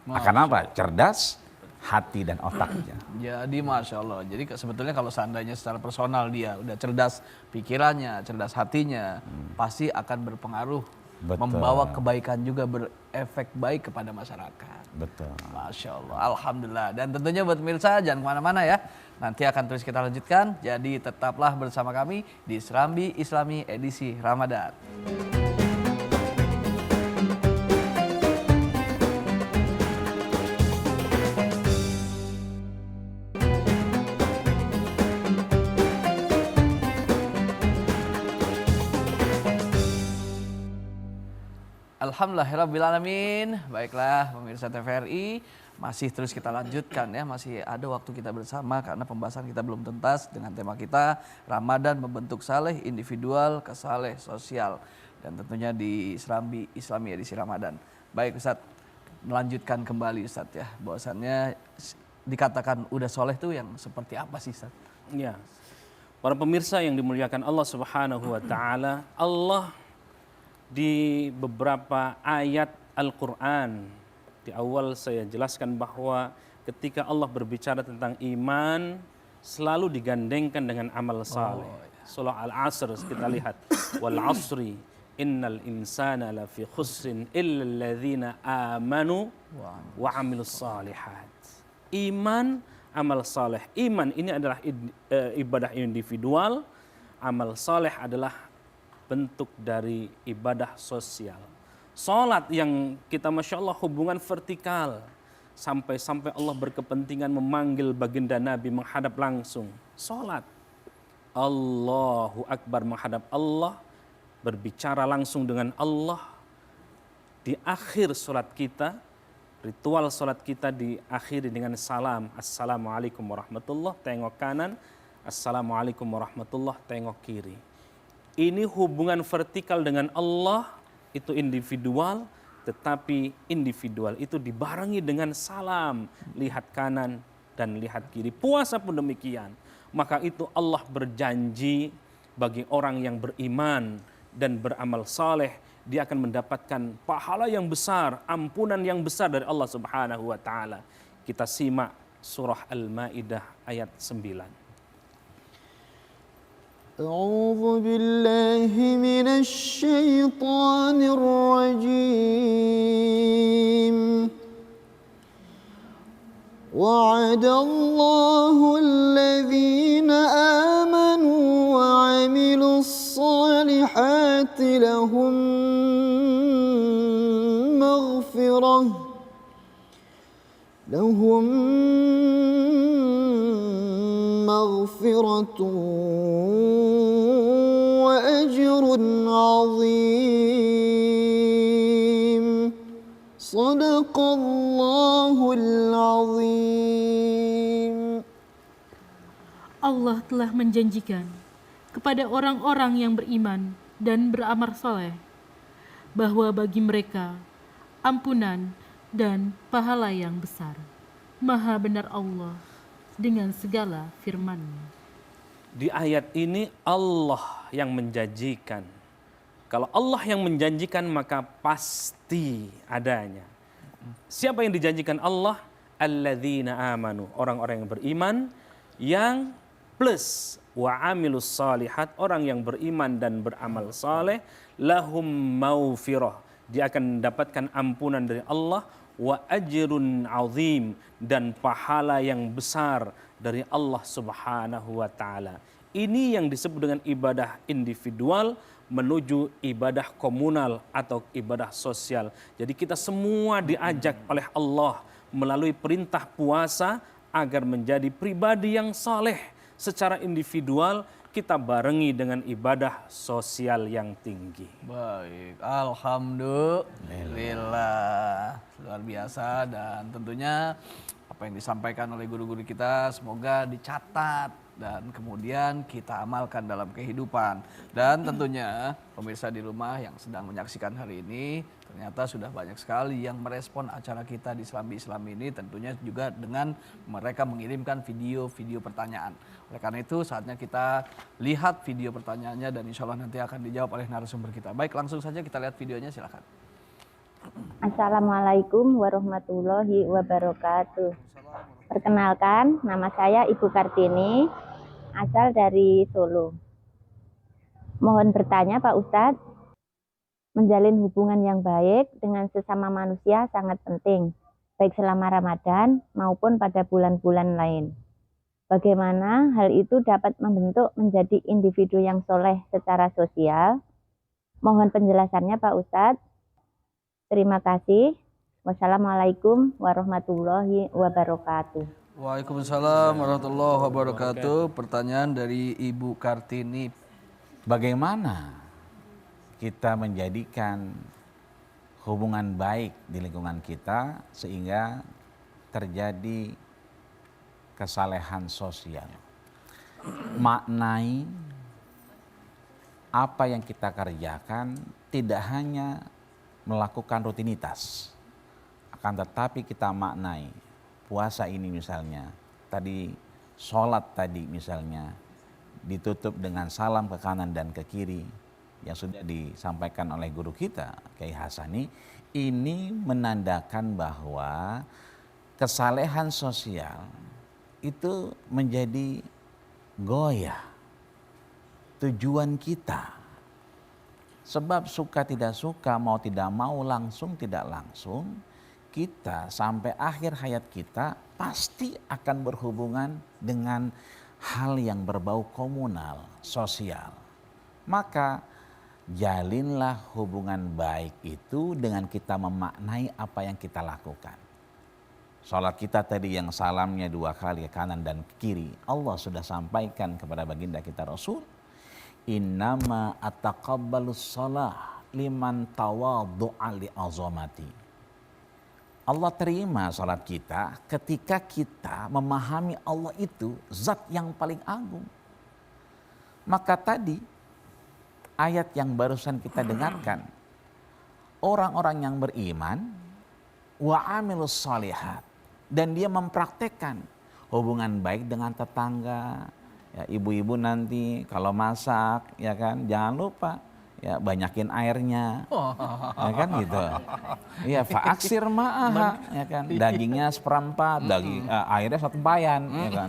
Akan apa? Cerdas hati dan otaknya. Jadi Masya Allah. Jadi sebetulnya kalau seandainya secara personal dia udah cerdas pikirannya, cerdas hatinya, pasti akan berpengaruh. Betul. Membawa kebaikan juga, berefek baik kepada masyarakat. Betul. Masya Allah, Alhamdulillah. Dan tentunya buat pemirsa jangan kemana-mana ya. Nanti akan terus kita lanjutkan. Jadi tetaplah bersama kami di Serambi Islami edisi Ramadan. Alhamdulillahirrabbilalamin. Baiklah pemirsa TVRI, masih terus kita lanjutkan ya. Masih ada waktu kita bersama karena pembahasan kita belum tuntas dengan tema kita Ramadan membentuk saleh individual ke saleh sosial. Dan tentunya di Serambi Islami edisi Ramadan. Baik Ustadz, melanjutkan kembali Ustadz ya. Bahwasannya dikatakan udah soleh tuh yang seperti apa sih Ustadz? Ya, para pemirsa yang dimuliakan Allah Subhanahu wa Ta'ala, Allah di beberapa ayat Al-Quran, di awal saya jelaskan bahwa ketika Allah berbicara tentang iman, selalu digandengkan dengan amal saleh. Surah Al-Asr kita lihat, wal asri innal insana lafi khusrin illa alladhina amanu wa amilus salihat. Iman, amal saleh. Iman ini adalah ibadah individual, amal saleh adalah bentuk dari ibadah sosial. Salat yang kita Masya Allah hubungan vertikal. Sampai-sampai Allah berkepentingan memanggil baginda Nabi menghadap langsung. Salat. Allahu Akbar menghadap Allah. Berbicara langsung dengan Allah. Di akhir salat kita, Ritual sholat kita diakhiri dengan salam. Assalamualaikum warahmatullah, tengok kanan. Assalamualaikum warahmatullah, tengok kiri. Ini hubungan vertikal dengan Allah, itu individual, tetapi individual itu dibarengi dengan salam. Lihat kanan dan lihat kiri. Puasa pun demikian. Maka itu Allah berjanji bagi orang yang beriman dan beramal saleh, dia akan mendapatkan pahala yang besar, ampunan yang besar dari Allah Subhanahu wa taala. Kita simak surah Al-Maidah ayat 9. أعوذ بالله من الشيطان الرجيم وعد الله الذين آمنوا وعملوا الصالحات لهم مغفرة وأجر عظيم صدق الله العظيم. Allah telah menjanjikan kepada orang-orang yang beriman dan beramal soleh bahwa bagi mereka ampunan dan pahala yang besar. Maha benar Allah dengan segala firman-Nya. Di ayat ini Allah yang menjanjikan. Kalau Allah yang menjanjikan maka pasti adanya. Siapa yang dijanjikan Allah? Alladzina amanu, orang-orang yang beriman, yang plus wa amilus salihat, orang yang beriman dan beramal saleh, lahum maufirah, dia akan mendapatkan ampunan dari Allah, wa ajrun azim, dan pahala yang besar dari Allah Subhanahu wa taala. Ini yang disebut dengan ibadah individual menuju ibadah komunal atau ibadah sosial. Jadi kita semua diajak oleh Allah melalui perintah puasa agar menjadi pribadi yang saleh. Secara individual kita barengi dengan ibadah sosial yang tinggi. Baik, alhamdulillah, luar biasa, dan tentunya apa yang disampaikan oleh guru-guru kita semoga dicatat dan kemudian kita amalkan dalam kehidupan. Dan tentunya pemirsa di rumah yang sedang menyaksikan hari ini, ternyata sudah banyak sekali yang merespon acara kita di Serambi Islam ini, tentunya juga dengan mereka mengirimkan video-video pertanyaan. Oleh karena itu saatnya kita lihat video pertanyaannya dan insya Allah nanti akan dijawab oleh narasumber kita. Baik, langsung saja kita lihat videonya, silakan. Assalamualaikum warahmatullahi wabarakatuh. Perkenalkan, nama saya Ibu Kartini, asal dari Solo. Mohon bertanya Pak Ustadz, menjalin hubungan yang baik dengan sesama manusia sangat penting, baik selama Ramadan maupun pada bulan-bulan lain. Bagaimana hal itu dapat membentuk menjadi individu yang soleh secara sosial? Mohon penjelasannya Pak Ustadz. Terima kasih. Wassalamualaikum warahmatullahi wabarakatuh. Waalaikumsalam warahmatullahi wabarakatuh. Pertanyaan dari Ibu Kartini. Bagaimana kita menjadikan hubungan baik di lingkungan kita sehingga terjadi kesalehan sosial? Maknai apa yang kita kerjakan tidak hanya melakukan rutinitas, akan tetapi kita maknai puasa ini misalnya, tadi sholat tadi misalnya, ditutup dengan salam ke kanan dan ke kiri yang sudah disampaikan oleh guru kita Kiai Hasani. Ini menandakan bahwa kesalehan sosial itu menjadi goyah tujuan kita. Sebab suka tidak suka, mau tidak mau, langsung tidak langsung, kita sampai akhir hayat kita pasti akan berhubungan dengan hal yang berbau komunal, sosial. Maka jalinlah hubungan baik itu dengan kita memaknai apa yang kita lakukan. Salat kita tadi yang salamnya 2 kali ke kanan dan ke kiri, Allah sudah sampaikan kepada baginda kita Rasul, innama ataqabbalus shalah liman tawaddu'a li azamati. Allah terima sholat kita ketika kita memahami Allah itu zat yang paling agung. Maka tadi ayat yang barusan kita dengarkan, orang-orang yang beriman wa amilus shalihat, dan dia mempraktekkan hubungan baik dengan tetangga. Ya, ibu-ibu nanti kalau masak, ya kan, jangan lupa ya banyakin airnya, ya kan gitu. Iya, faaksir ma'aha, ya kan, dagingnya seperempat, airnya satu tempayan, ya kan.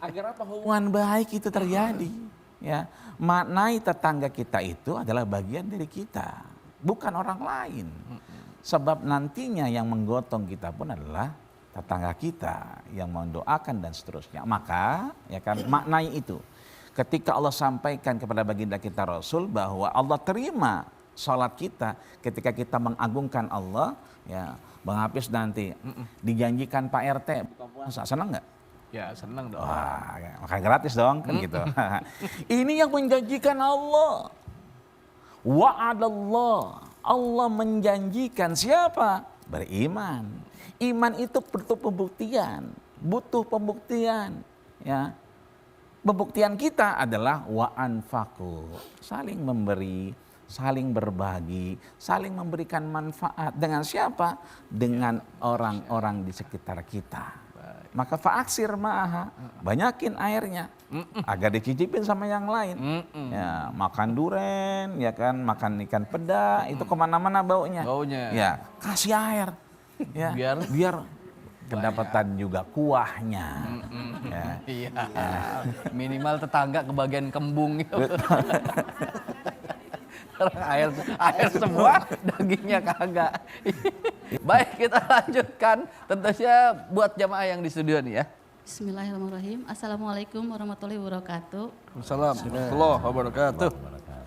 Agar apa hubungan baik itu terjadi, ya. Maknai tetangga kita itu adalah bagian dari kita, bukan orang lain. Sebab nantinya yang menggotong kita pun adalah tetangga kita yang mendoakan dan seterusnya. Maka ya kan maknai itu. Ketika Allah sampaikan kepada baginda kita Rasul bahwa Allah terima sholat kita ketika kita mengagungkan Allah, ya Bang Hafiz nanti dijanjikan Pak RT buka puasa, senang nggak? Ya senang dong. Wah, ya, makan gratis dong kan gitu. Ini yang menjanjikan Allah. Wa'adallah. Allah menjanjikan siapa? Beriman. Iman itu butuh pembuktian, ya. Pembuktian kita adalah wa anfaqu, saling memberi, saling berbagi, saling memberikan manfaat dengan siapa? Dengan orang-orang di sekitar kita. Maka fa'aksir ma'aha, banyakin airnya agar dicicipin sama yang lain. Ya, makan duren, ya kan, makan ikan peda, itu kemana-mana baunya. Ya, kasih air. Ya, biar kedapatan juga kuahnya. Ya. Iya. Minimal tetangga kebagian kembung. air semua, dagingnya kagak. Baik, kita lanjutkan. Tentunya buat jamaah yang di studio nih ya. Bismillahirrahmanirrahim. Assalamualaikum warahmatullahi wabarakatuh. Assalamualaikum warahmatullahi wabarakatuh.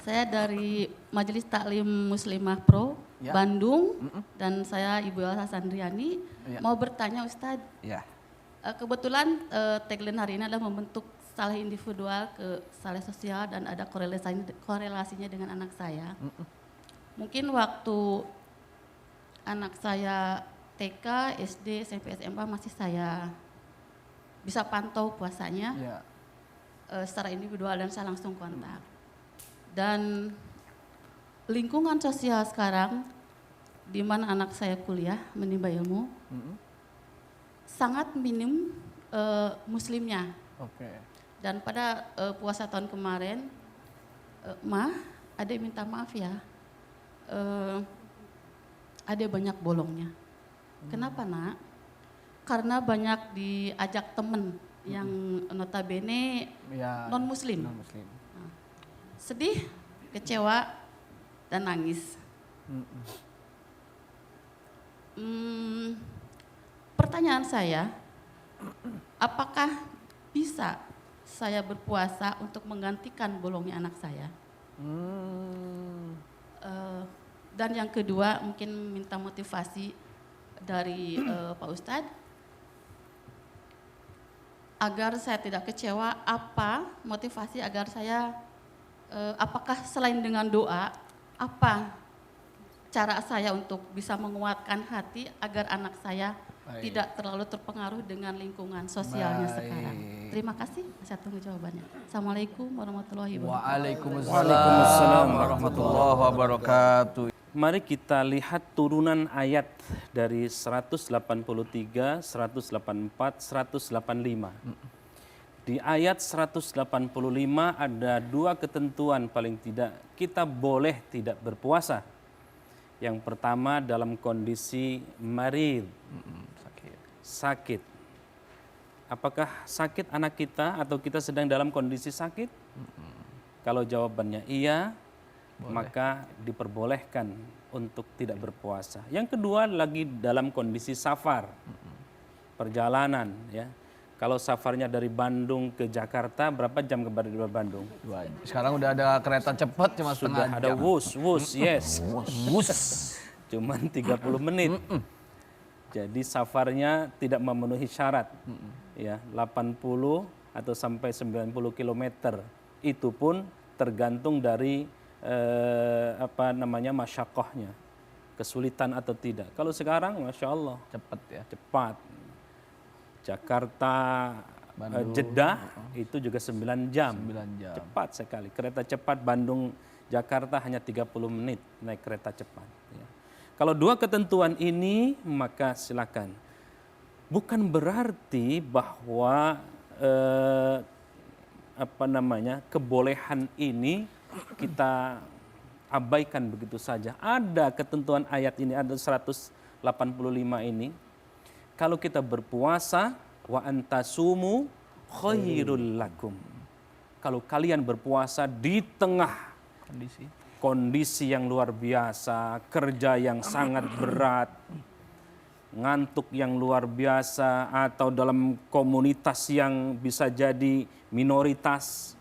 Saya dari Majelis Taklim Muslimah Pro Ya. Bandung dan saya Ibu Elsa Sandriani. Ya. Mau bertanya Ustadz, Ya. kebetulan tagline hari ini adalah membentuk saleh individual ke saleh sosial dan ada korelasinya dengan anak saya. Mungkin waktu anak saya TK, SD, SMP, SMA masih saya bisa pantau puasanya Ya. secara individual dan saya langsung kontak. Dan lingkungan sosial sekarang di mana anak saya kuliah menimba ilmu sangat minim muslimnya. Oke. Dan pada puasa tahun kemarin, Ade minta maaf ya, Ade banyak bolongnya. Kenapa nak? Karena banyak diajak temen yang notabene Ya. non muslim. Non-muslim. Sedih, kecewa, dan nangis. Pertanyaan saya, apakah bisa saya berpuasa untuk menggantikan bolongnya anak saya? Dan yang kedua, mungkin minta motivasi dari Pak Ustadz agar saya tidak kecewa. Apa motivasi agar saya, apakah selain dengan doa, apa cara saya untuk bisa menguatkan hati agar anak saya tidak terlalu terpengaruh dengan lingkungan sosialnya sekarang? Terima kasih, saya tunggu jawabannya. Assalamualaikum warahmatullahi wabarakatuh. Waalaikumsalam warahmatullahi wabarakatuh. Mari kita lihat turunan ayat dari 183, 184, 185. Di ayat 185 ada dua ketentuan paling tidak kita boleh tidak berpuasa. Yang pertama dalam kondisi marid, sakit. Apakah sakit anak kita atau kita sedang dalam kondisi sakit? Kalau jawabannya iya, maka diperbolehkan untuk tidak berpuasa. Yang kedua lagi dalam kondisi safar, perjalanan ya. Kalau safarnya dari Bandung ke Jakarta, berapa jam dari Bandung? Sekarang udah ada kereta cepat cuma Sudah setengah ada jam. wus, yes. Wus. Cuman 30 menit. Jadi safarnya tidak memenuhi syarat. Ya, 80 atau sampai 90 km. Itu pun tergantung dari masyakohnya. kesulitan atau tidak. Kalau sekarang Masya Allah Cepet ya. cepat. Jakarta Jeddah itu juga 9 jam. 9 jam. Cepat sekali. Kereta cepat Bandung Jakarta hanya 30 menit naik kereta cepat. Ya. Kalau dua ketentuan ini maka silakan. Bukan berarti bahwa kebolehan ini kita abaikan begitu saja. Ada ketentuan ayat ini, ada 185 ini. Kalau kita berpuasa, wa antasumu khairul lakum. Kalau kalian berpuasa di tengah kondisi yang luar biasa, kerja yang sangat berat, ngantuk yang luar biasa, atau dalam komunitas yang bisa jadi minoritas.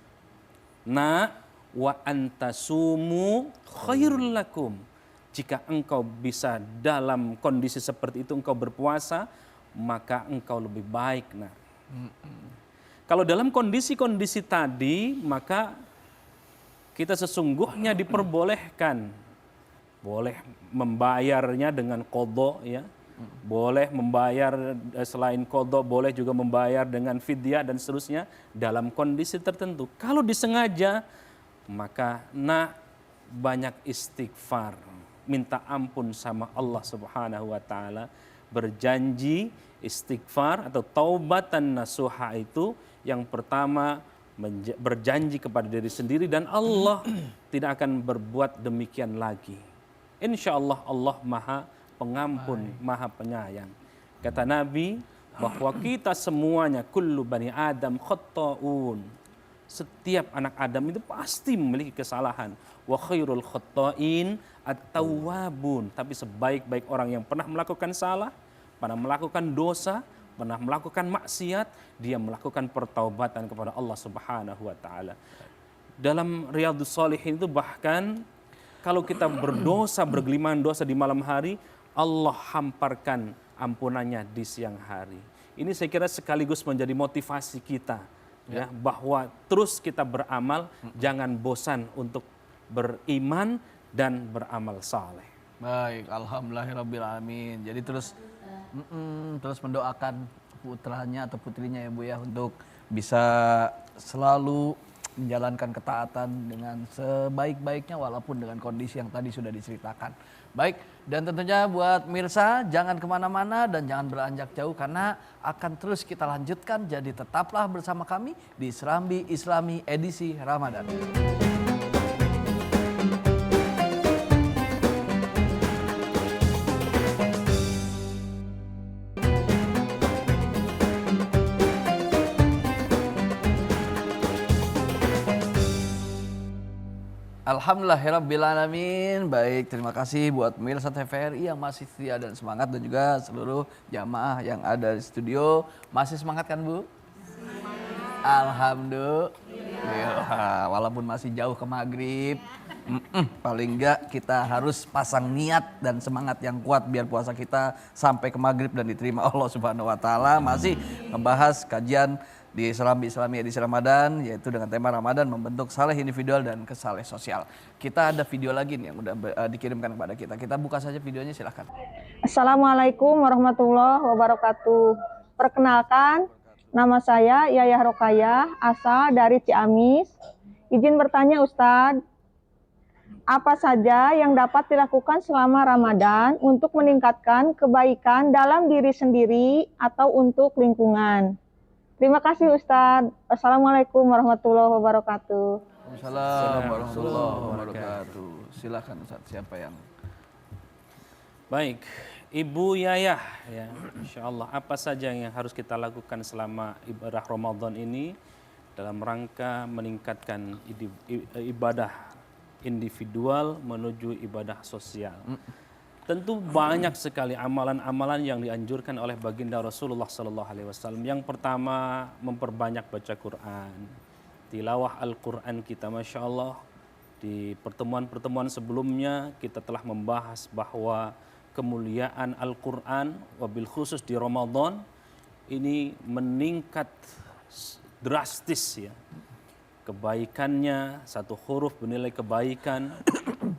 Nah, wa antasumu khairul lakum. Jika engkau bisa dalam kondisi seperti itu engkau berpuasa, maka engkau lebih baik. Nah, kalau dalam kondisi-kondisi tadi, maka kita sesungguhnya diperbolehkan, boleh membayarnya dengan qadha, ya, boleh membayar selain qadha, boleh juga membayar dengan fidyah dan seterusnya dalam kondisi tertentu. Kalau disengaja, maka banyak istighfar, minta ampun sama Allah Subhanahu wa taala, berjanji istighfar atau taubatan nasuha itu yang pertama berjanji kepada diri sendiri dan Allah tidak akan berbuat demikian lagi. Insya Allah Allah Maha Pengampun, Maha Penyayang. Kata Nabi bahwa kita semuanya kullu bani Adam khatta'un. Setiap anak Adam itu pasti memiliki kesalahan. Wa khairul khatta'in at-tawwabun. Tapi sebaik-baik orang yang pernah melakukan salah, pernah melakukan dosa, pernah melakukan maksiat, dia melakukan pertaubatan kepada Allah Subhanahu wa taala. Dalam Riyadhus Shalihin itu bahkan kalau kita berdosa, bergelimang dosa di malam hari, Allah hamparkan ampunannya di siang hari. Ini saya kira sekaligus menjadi motivasi kita, ya, bahwa terus kita beramal, jangan bosan untuk beriman dan beramal saleh. Baik, alhamdulillahirrabbilalamin. Jadi terus mendoakan putranya atau putrinya ya Bu ya, untuk bisa selalu menjalankan ketaatan dengan sebaik-baiknya walaupun dengan kondisi yang tadi sudah diceritakan. Baik, dan tentunya buat Mirsa jangan kemana-mana dan jangan beranjak jauh karena akan terus kita lanjutkan. Jadi tetaplah bersama kami di Serambi Islami edisi Ramadan. Alhamdulillahirrabbilalamin. Baik, terima kasih buat pemirsa TVRI yang masih setia dan semangat, dan juga seluruh jamaah yang ada di studio. Masih semangat kan Bu? Alhamdulillah. Walaupun masih jauh ke maghrib, paling enggak kita harus pasang niat dan semangat yang kuat biar puasa kita sampai ke maghrib dan diterima Allah Subhanahu wa taala. Masih membahas kajian di Serambi Islami edisi Ramadan, yaitu dengan tema Ramadan membentuk saleh individual dan kesaleh sosial. Kita ada video lagi nih yang udah dikirimkan kepada kita. Kita buka saja videonya, silahkan. Assalamualaikum warahmatullahi wabarakatuh. Perkenalkan, nama saya Yayah Rokayah, asal dari Ciamis. Izin bertanya Ustadz, apa saja yang dapat dilakukan selama Ramadan untuk meningkatkan kebaikan dalam diri sendiri atau untuk lingkungan? Terima kasih Ustadz. Assalamualaikum warahmatullahi wabarakatuh. Assalamualaikum warahmatullahi wabarakatuh. Silakan Ustadz, siapa yang? Baik, Ibu Yayah, ya, Insya Allah apa saja yang harus kita lakukan selama ibadah Ramadan ini dalam rangka meningkatkan ibadah individual menuju ibadah sosial. Tentu banyak sekali amalan-amalan yang dianjurkan oleh baginda Rasulullah SAW. Yang pertama, memperbanyak baca Quran, tilawah Al-Quran kita, Masya Allah. Di pertemuan-pertemuan sebelumnya kita telah membahas bahwa kemuliaan Al-Quran, wabil khusus di Ramadan, ini meningkat drastis ya. Kebaikannya, satu huruf bernilai kebaikan.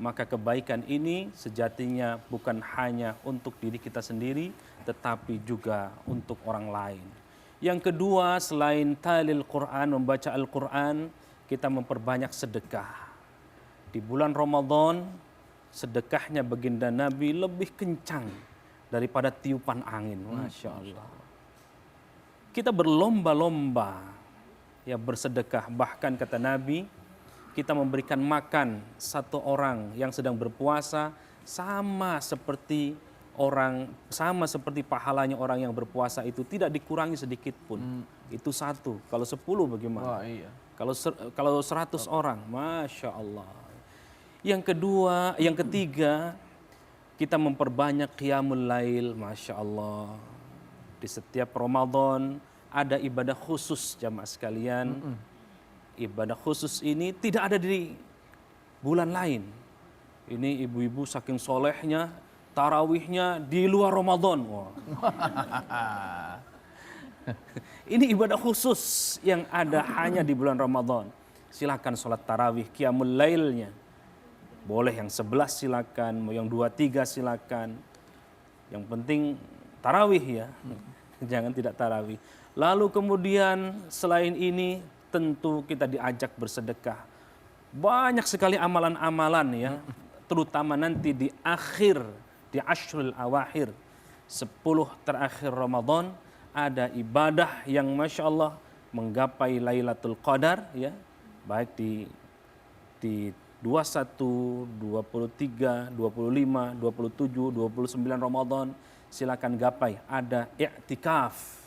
maka kebaikan ini sejatinya bukan hanya untuk diri kita sendiri, tetapi juga untuk orang lain. Yang kedua, selain talil Quran, membaca Al-Quran, kita memperbanyak sedekah. Di bulan Ramadan, sedekahnya baginda Nabi lebih kencang daripada tiupan angin. Masya Allah. Kita berlomba-lomba ya bersedekah. Bahkan kata Nabi, kita memberikan makan satu orang yang sedang berpuasa sama seperti pahalanya orang yang berpuasa itu, tidak dikurangi sedikit pun. Itu satu. Kalau 10 bagaimana? Wah, iya. Kalau 100 orang, Masya Allah. Yang ketiga, kita memperbanyak qiyamul lail, Masya Allah. Di setiap Ramadan ada ibadah khusus jamaah sekalian. Ibadah khusus ini tidak ada di bulan lain. Ini ibu-ibu saking solehnya, tarawihnya di luar Ramadan. Wah. Ini ibadah khusus yang ada hanya di bulan Ramadan. Silakan sholat tarawih, qiyamul lailnya. Boleh yang 11 silakan, mau yang 23 silakan. Yang penting tarawih ya. Jangan tidak tarawih. Lalu kemudian selain ini tentu kita diajak bersedekah. Banyak sekali amalan-amalan ya, terutama nanti di akhir, di Ashrul Awakhir, 10 terakhir Ramadan, ada ibadah yang Masya Allah menggapai Lailatul Qadar ya, baik di 21, 23, 25, 27, 29 Ramadan, silakan gapai. Ada i'tikaf.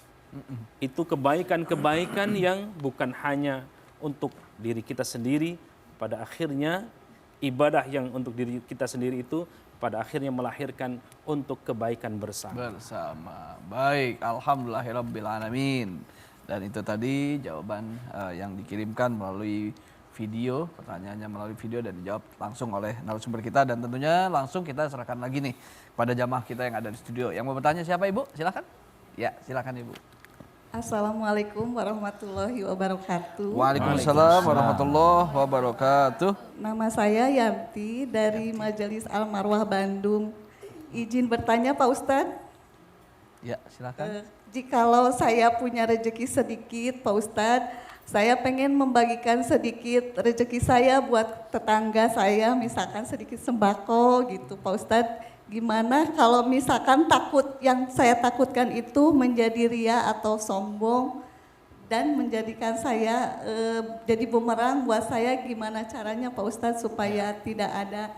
Itu kebaikan-kebaikan yang bukan hanya untuk diri kita sendiri, pada akhirnya ibadah yang untuk diri kita sendiri itu pada akhirnya melahirkan untuk kebaikan bersama. Baik, alhamdulillahirabbil. Dan itu tadi jawaban yang dikirimkan melalui video, pertanyaannya melalui video dan dijawab langsung oleh narasumber kita, dan tentunya langsung kita serahkan lagi nih pada jamaah kita yang ada di studio. Yang mau bertanya siapa Ibu? Silakan. Ya, silakan Ibu. Assalamualaikum warahmatullahi wabarakatuh. Waalaikumsalam warahmatullahi wabarakatuh. Nama saya Yanti dari Majelis Al-Marwah Bandung. Izin bertanya Pak Ustadz. Ya, silakan. Jikalau saya punya rezeki sedikit Pak Ustadz, saya pengen membagikan sedikit rezeki saya buat tetangga saya, misalkan sedikit sembako gitu Pak Ustadz. Gimana kalau misalkan yang saya takutkan itu menjadi ria atau sombong dan menjadikan saya jadi bumerang buat saya, gimana caranya Pak Ustadz supaya tidak ada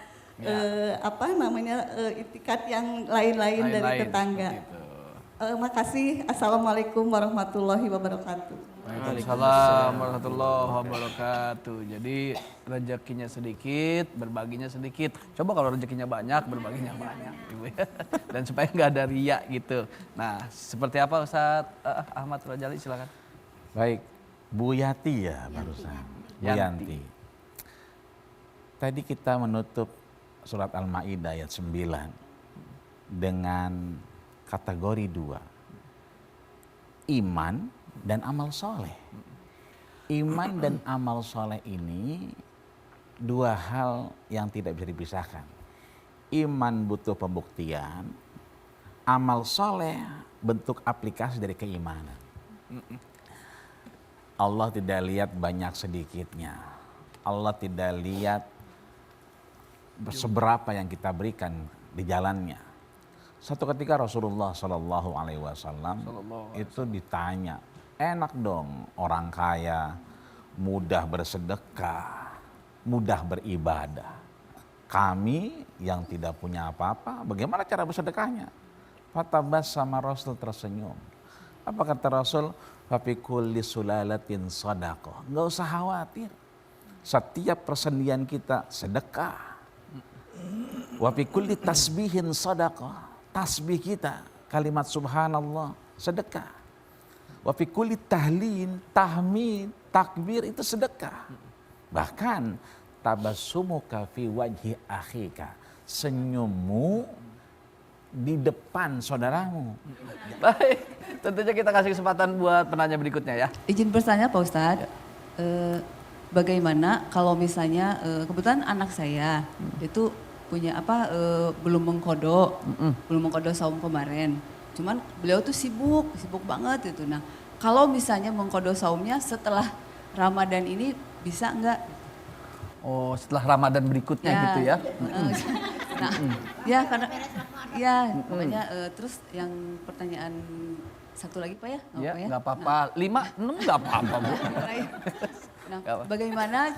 itikat yang lain-lain dari tetangga. Makasih. Assalamualaikum warahmatullahi wabarakatuh. Waalaikumsalam warahmatullahi wabarakatuh. Jadi rezekinya sedikit, berbaginya sedikit. Coba kalau rezekinya banyak, berbaginya banyak, Ibu ya. Dan supaya nggak ada riya gitu. Nah, seperti apa Ustadz Ahmad Rajali, silakan. Baik, Bu Yati ya barusan. Bu Yanti. Tadi kita menutup surat Al-Maidah ayat 9 dengan kategori 2. Iman dan amal soleh. Iman dan amal soleh ini dua hal yang tidak bisa dipisahkan. Iman butuh pembuktian, amal soleh bentuk aplikasi dari keimanan. Allah tidak lihat banyak sedikitnya. Allah tidak lihat seberapa yang kita berikan di jalannya. Satu ketika Rasulullah Shallallahu Alaihi Wasallam itu ditanya, enak dong orang kaya, mudah bersedekah, mudah beribadah. Kami yang tidak punya apa-apa, bagaimana cara bersedekahnya? Fatabas sama Rasul tersenyum. Apa kata Rasul? Fafi kulli sulalatin sadaqah. Enggak usah khawatir. Setiap persendian kita sedekah. Wa fi kulli tasbihin sadaqah. Tasbih kita, kalimat subhanallah, sedekah. Wa fi kulli tahlin, tahmid, takbir itu sedekah. Bahkan tabassumuka fi wajhi akhika, senyummu di depan saudaramu. Baik, tentunya kita kasih kesempatan buat penanya berikutnya ya. Izin bertanya Pak Ustadz, bagaimana kalau misalnya kebetulan anak saya itu punya belum mengkodok saum kemarin. Cuman beliau tuh sibuk banget itu. Nah, kalau misalnya mengkodok saumnya setelah Ramadan ini bisa enggak? Oh, setelah Ramadan berikutnya gitu ya. Nah, ya karena ya pokoknya terus yang pertanyaan satu lagi Pak ya? Ya, nggak apa-apa. 5, 6 nggak apa-apa Bu. Nah, bagaimana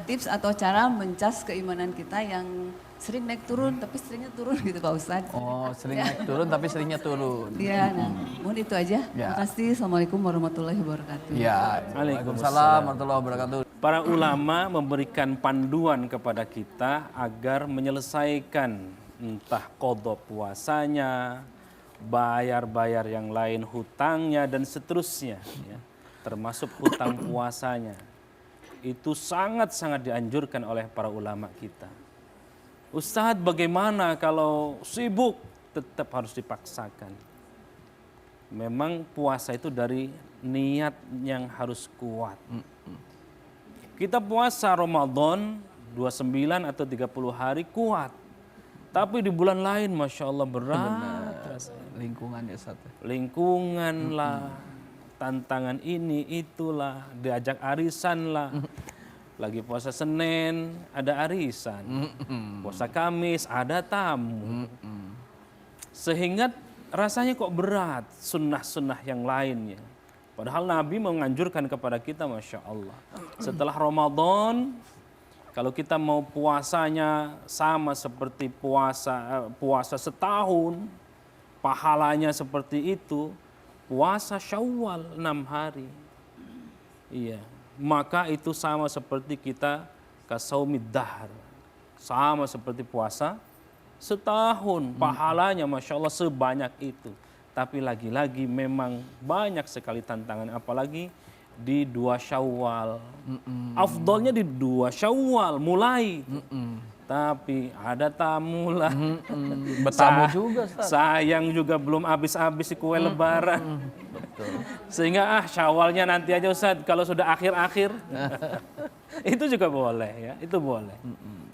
tips atau cara mencas keimanan kita yang sering naik turun tapi seringnya turun gitu Pak Ustadz? Oh, sering naik turun tapi seringnya turun. Iya, nah mohon itu aja. Ya. Terima kasih. Assalamualaikum warahmatullahi wabarakatuh. Ya, Waalaikumsalam warahmatullahi wabarakatuh. Para ulama memberikan panduan kepada kita agar menyelesaikan entah qadha puasanya, bayar-bayar yang lain hutangnya dan seterusnya ya. Termasuk hutang puasanya. Itu sangat-sangat dianjurkan oleh para ulama kita. Ustadz, bagaimana kalau sibuk? Tetap harus dipaksakan. Memang puasa itu dari niat yang harus kuat. Kita puasa Ramadan 29 atau 30 hari kuat. Tapi di bulan lain Masya Allah berat. Lingkungan ya Ustadz. Lingkungan lah, tantangan ini itulah, diajak arisan lah. Lagi puasa Senin ada arisan, puasa Kamis ada tamu. Sehingga rasanya kok berat sunnah-sunnah yang lainnya. Padahal Nabi menganjurkan kepada kita Masya Allah. Setelah Ramadan, kalau kita mau puasanya sama seperti puasa setahun, pahalanya seperti itu, puasa Syawal 6 hari. Iya. Maka itu sama seperti kita kasaumid dahr. Sama seperti puasa setahun. Pahalanya Masya Allah sebanyak itu. Tapi lagi-lagi memang banyak sekali tantangan. Apalagi di 2 Syawal. Afdolnya di 2 Syawal mulai. Tapi ada tamu lah. Bertamu juga Ustaz. Sayang juga belum habis-habis kue lebaran. Betul. Sehingga Syawalnya nanti aja Ustaz, kalau sudah akhir-akhir. Itu juga boleh ya, itu boleh.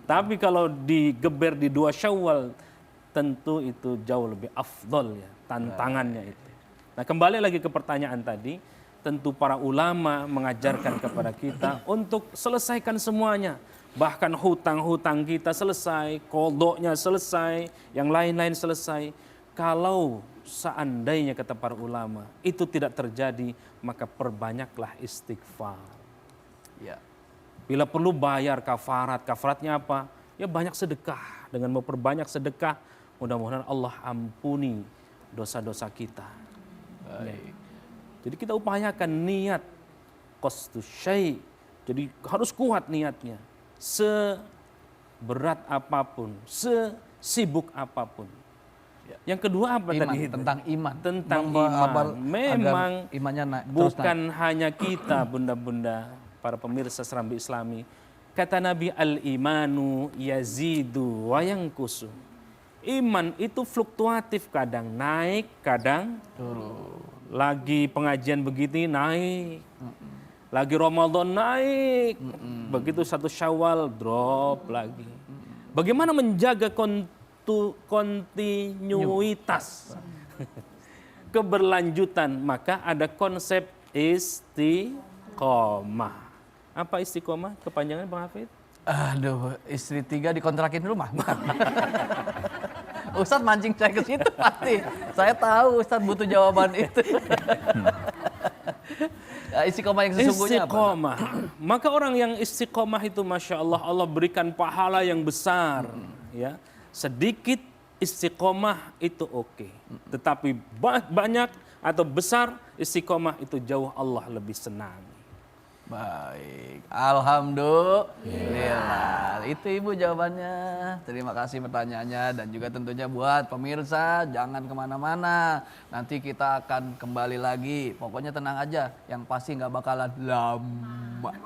Tapi kalau digeber di 2 Syawal, tentu itu jauh lebih afdol ya, tantangannya itu. Nah, kembali lagi ke pertanyaan tadi, tentu para ulama mengajarkan kepada kita untuk selesaikan semuanya. Bahkan hutang-hutang kita selesai, qadha-nya selesai, yang lain-lain selesai. Kalau seandainya kata para ulama itu tidak terjadi, maka perbanyaklah istighfar. Ya. Bila perlu bayar kafarat, kafaratnya apa? Ya banyak sedekah. Dengan memperbanyak sedekah, mudah-mudahan Allah ampuni dosa-dosa kita. Baik. Jadi kita upayakan niat qasdu syai'. Jadi harus kuat niatnya. Seberat apapun, sesibuk apapun. Yang kedua apa tadi? Tentang iman. Tentang iman. Memang imannya bukan hanya kita bunda-bunda, para pemirsa Serambi Islami. Kata Nabi, al-imanu yazidu wa yanqusu. Iman itu fluktuatif, kadang naik, kadang turun. Lagi pengajian begini naik. Lagi Ramadan naik. Begitu 1 Syawal drop lagi. Bagaimana menjaga kontinuitas keberlanjutan? Maka ada konsep istiqomah. Apa istiqomah? Kepanjangan Bang Hafid? Aduh, istri 3 dikontrakin rumah. Ustadz mancing saya ke situ pasti. Saya tahu Ustadz butuh jawaban itu. Istiqomah yang sesungguhnya istiqomah. Maka orang yang istiqomah itu Masya Allah, Allah berikan pahala yang besar. Ya, sedikit istiqomah itu oke. Tetapi banyak atau besar istiqomah itu jauh Allah lebih senang. Baik, alhamdulillah. Itu Ibu jawabannya. Terima kasih pertanyaannya dan juga tentunya buat pemirsa jangan kemana-mana. Nanti kita akan kembali lagi. Pokoknya tenang aja, yang pasti nggak bakalan lama.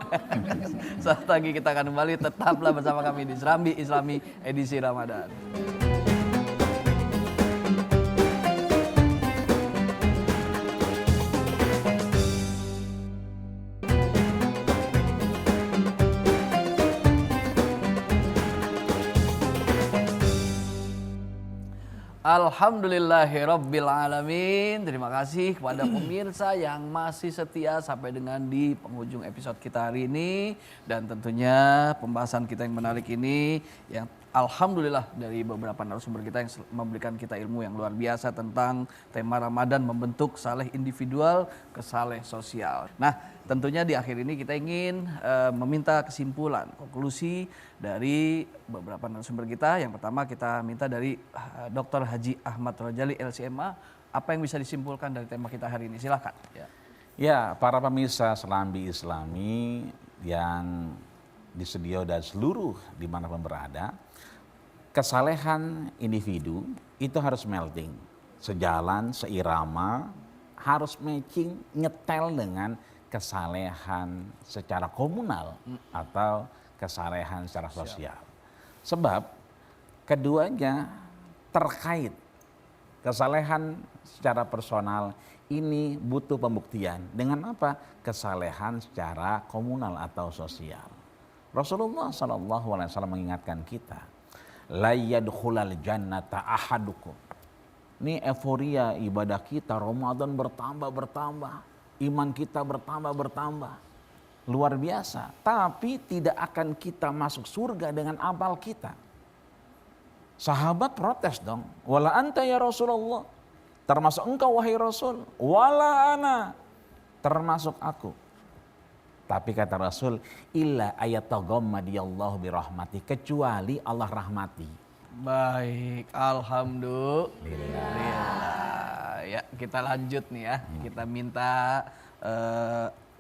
Saat lagi kita akan kembali, tetaplah bersama kami di Serambi Islami edisi Ramadan. Alhamdulillahirabbil alamin. Terima kasih kepada pemirsa yang masih setia sampai dengan di penghujung episode kita hari ini, dan tentunya pembahasan kita yang menarik ini yang alhamdulillah dari beberapa narasumber kita yang memberikan kita ilmu yang luar biasa tentang tema Ramadan membentuk saleh individual ke saleh sosial. Nah, tentunya di akhir ini kita ingin meminta kesimpulan, konklusi dari beberapa narasumber kita. Yang pertama kita minta dari Dr. Haji Ahmad Rojali LCMA, apa yang bisa disimpulkan dari tema kita hari ini? Silakan. Ya, para pemirsa Serambi Islami yang di studio dan seluruh dimanapun berada, kesalehan individu itu harus melting, sejalan, seirama, harus matching, nyetel dengan kesalehan secara komunal atau kesalehan secara sosial. Sebab keduanya terkait. Kesalehan secara personal ini butuh pembuktian. Dengan apa? Kesalehan secara komunal atau sosial. Rasulullah SAW mengingatkan kita, la yadkhulal jannata ahadukum. Ini euforia ibadah kita, Ramadan bertambah, iman kita bertambah. Luar biasa. Tapi tidak akan kita masuk surga dengan amal kita. Sahabat protes dong. Wala anta ya Rasulullah. Termasuk engkau wahai Rasul. Wala ana. Termasuk aku. Tapi kata Rasul, illa ayataghammadiyallahu birahmati, kecuali Allah rahmati. Baik, alhamdulillah. Ya, kita lanjut nih ya. Kita minta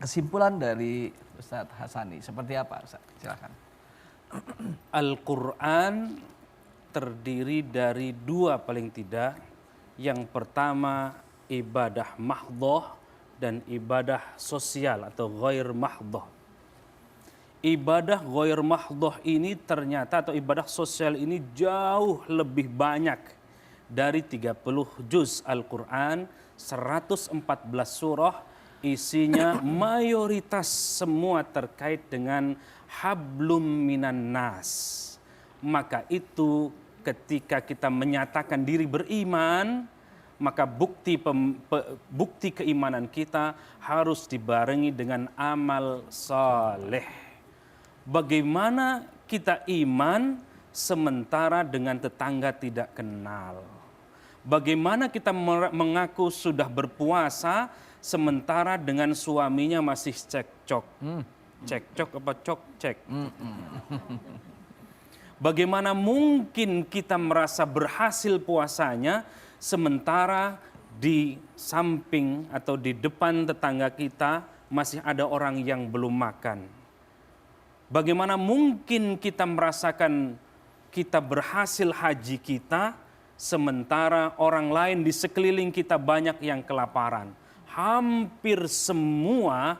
kesimpulan dari Ustadz Hasani. Seperti apa, Ustadz? Silakan. Al-Quran terdiri dari dua paling tidak. Yang pertama ibadah mahdhah dan ibadah sosial atau ghair mahdhah. Ibadah ghair mahdhah ini ternyata atau ibadah sosial ini jauh lebih banyak dari 30 juz Al-Quran, 114 surah, isinya mayoritas semua terkait dengan hablum minan nas. Maka itu ketika kita menyatakan diri beriman, maka bukti keimanan kita harus dibarengi dengan amal saleh. Bagaimana kita iman sementara dengan tetangga tidak kenal? Bagaimana kita mengaku sudah berpuasa sementara dengan suaminya masih cekcok? Cekcok apa cek? Bagaimana mungkin kita merasa berhasil puasanya sementara di samping atau di depan tetangga kita masih ada orang yang belum makan? Bagaimana mungkin kita merasakan kita berhasil haji kita sementara orang lain di sekeliling kita banyak yang kelaparan? Hampir semua,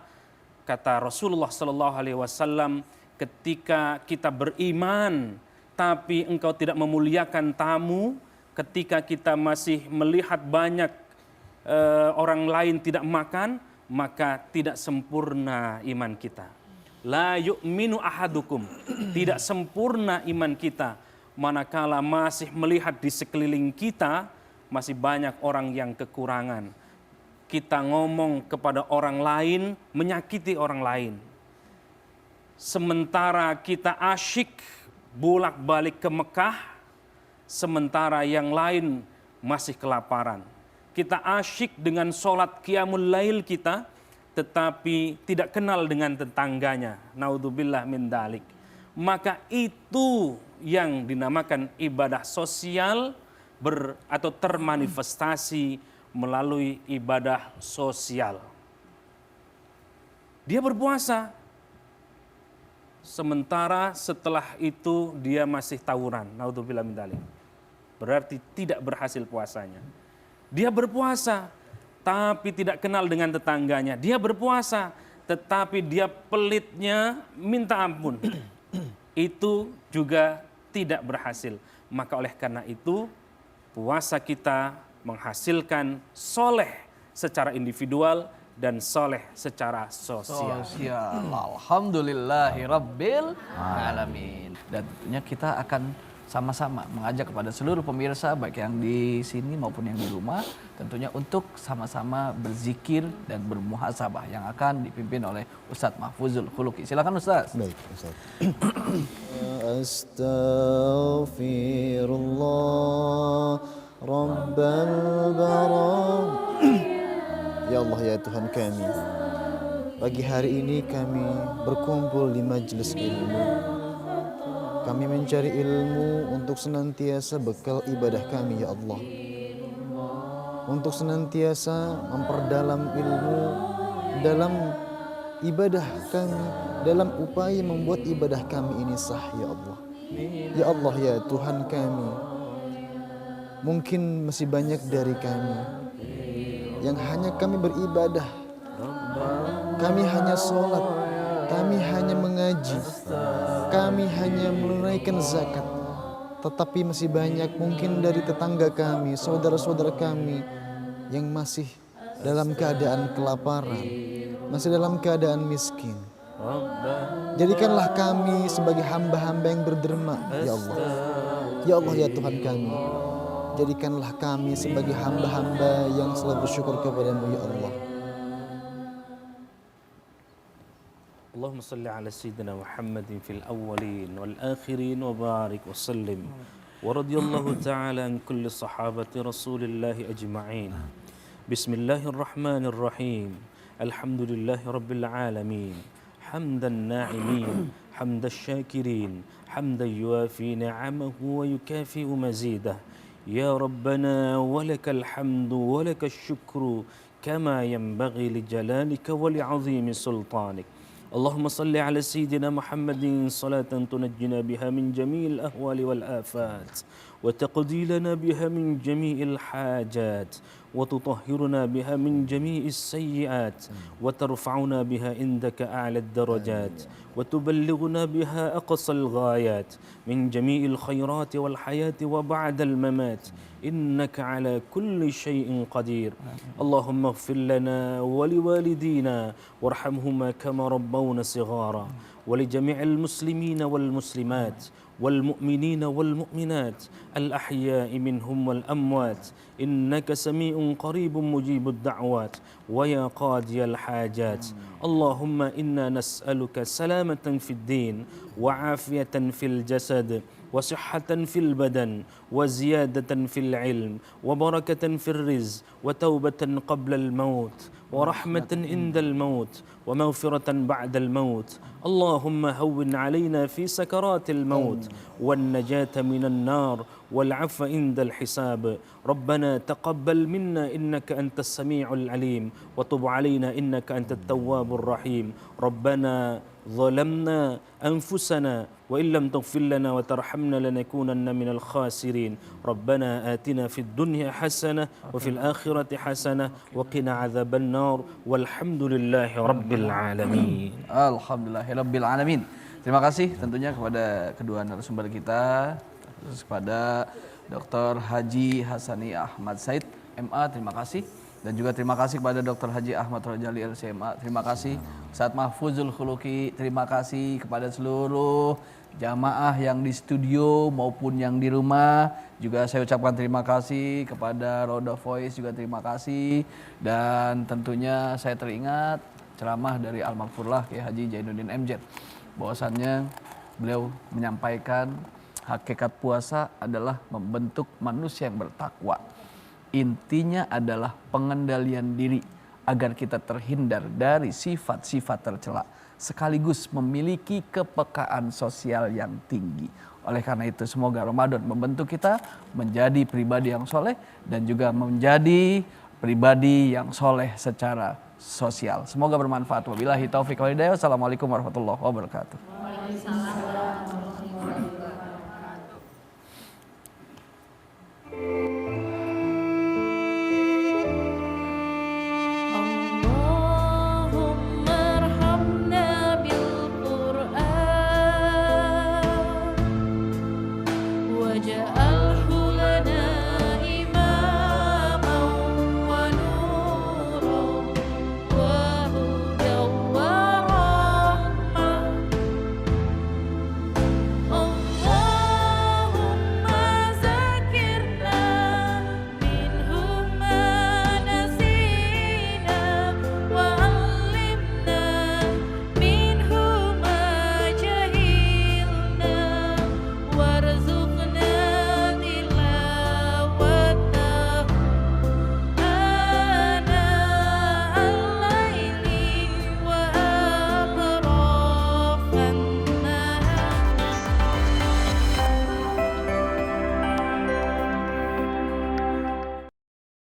kata Rasulullah SAW, ketika kita beriman tapi engkau tidak memuliakan tamu, ketika kita masih melihat banyak orang lain tidak makan, maka tidak sempurna iman kita. La yu'minu ahadukum, tidak sempurna iman kita manakala masih melihat di sekeliling kita masih banyak orang yang kekurangan. Kita ngomong kepada orang lain, menyakiti orang lain. Sementara kita asyik bolak-balik ke Mekah, sementara yang lain masih kelaparan. Kita asyik dengan sholat qiyamul lail kita, tetapi tidak kenal dengan tetangganya. Naudzubillah min dalik. Maka itu yang dinamakan ibadah sosial atau termanifestasi melalui ibadah sosial. Dia berpuasa, sementara setelah itu dia masih tawuran. Naudzubillah min dzalik. Berarti tidak berhasil puasanya. Dia berpuasa tapi tidak kenal dengan tetangganya. Dia berpuasa tetapi dia pelitnya minta ampun. Itu juga tidak berhasil. Maka oleh karena itu puasa kita menghasilkan soleh secara individual dan soleh secara sosial. Alhamdulillahirabbil alamin. Dan tentunya kita akan sama-sama mengajak kepada seluruh pemirsa baik yang di sini maupun yang di rumah tentunya untuk sama-sama berzikir dan bermuhasabah yang akan dipimpin oleh Ustadz Mahfuzul Khuluqi. Silakan Ustadz. Baik, Ustaz. Astaghfirullah Rabbal Barah. Ya Allah ya Tuhan kami, pagi hari ini kami berkumpul di majelis ilmu. Kami mencari ilmu untuk senantiasa bekal ibadah kami ya Allah. Untuk senantiasa memperdalam ilmu dalam ibadah kami, dalam upaya membuat ibadah kami ini sah ya Allah. Ya Allah ya Tuhan kami, mungkin masih banyak dari kami yang hanya kami beribadah, kami hanya sholat, kami hanya mengaji, kami hanya menunaikan zakat, tetapi masih banyak mungkin dari tetangga kami, saudara-saudara kami yang masih dalam keadaan kelaparan, masih dalam keadaan miskin. Jadikanlah kami sebagai hamba-hamba yang berderma, ya Allah. Ya Allah ya Tuhan kami, jadikanlah kami sebagai hamba-hamba yang selalu bersyukur kepadamu ya Allah. اللهم صل على سيدنا محمد في الأولين والآخرين وبارك وسلم ورضي الله تعالى عن كل صحابة رسول الله أجمعين. بسم الله الرحمن الرحيم. الحمد لله رب العالمين حمد الناعمين حمد الشاكرين حمدا يوافي نعمه ويكافئ مزيده. يا ربنا ولك الحمد ولك الشكر كما ينبغي لجلالك ولعظيم سلطانك. اللهم صل على سيدنا محمد صلاة تنجنا بها من جميع الأهوال والآفات وتقضي لنا بها من جميع الحاجات وتطهرنا بها من جميع السيئات وترفعنا بها عندك أعلى الدرجات وتبلغنا بها أقصى الغايات من جميع الخيرات والحياة وبعد الممات إنك على كل شيء قدير. اللهم اغفر لنا ولوالدينا وارحمهما كما ربونا صغارا ولجميع المسلمين والمسلمات والمؤمنين والمؤمنات الأحياء منهم والأموات إنك سميع قريب مجيب الدعوات ويا قاضي الحاجات. اللهم إنا نسألك سلامة في الدين وعافية في الجسد وصحة في البدن وزيادة في العلم وبركة في الرزق وتوبة قبل الموت ورحمة عند الموت ومغفرة بعد الموت. اللهم هون علينا في سكرات الموت والنجاة من النار والعفو عند الحساب. ربنا تقبل منا إنك أنت السميع العليم وتب علينا إنك أنت التواب الرحيم. ربنا ظلمنا أنفسنا وإن لم تغفر لنا وترحمنا لنكونن من الخاسرين. ربنا آتنا في الدنيا حسنة وفي الآخرة حسنة وقنا عذاب النار والحمد لله رب العالمين. Alhamdulillahirabbil alamin. Terima kasih tentunya kepada kedua narasumber kita, terus kepada Dr. Haji Hasani Ahmad Said MA, terima kasih. Dan juga terima kasih kepada Dr. Haji Ahmad Rojali LCMA. Terima kasih Ustadz Mahfuzul Khuluqi. Terima kasih kepada seluruh jamaah yang di studio maupun yang di rumah. Juga saya ucapkan terima kasih kepada Roda Voice, juga terima kasih. Dan tentunya saya teringat ceramah dari Al-Maghfurlah Kiai Haji Zainuddin MZ. Bahwasannya beliau menyampaikan hakikat puasa adalah membentuk manusia yang bertakwa. Intinya adalah pengendalian diri agar kita terhindar dari sifat-sifat tercela, sekaligus memiliki kepekaan sosial yang tinggi. Oleh karena itu semoga Ramadan membentuk kita menjadi pribadi yang soleh dan juga menjadi pribadi yang soleh secara sosial. Semoga bermanfaat. Wabillahi taufiq wal hidayah. Wassalamualaikum warahmatullahi wabarakatuh.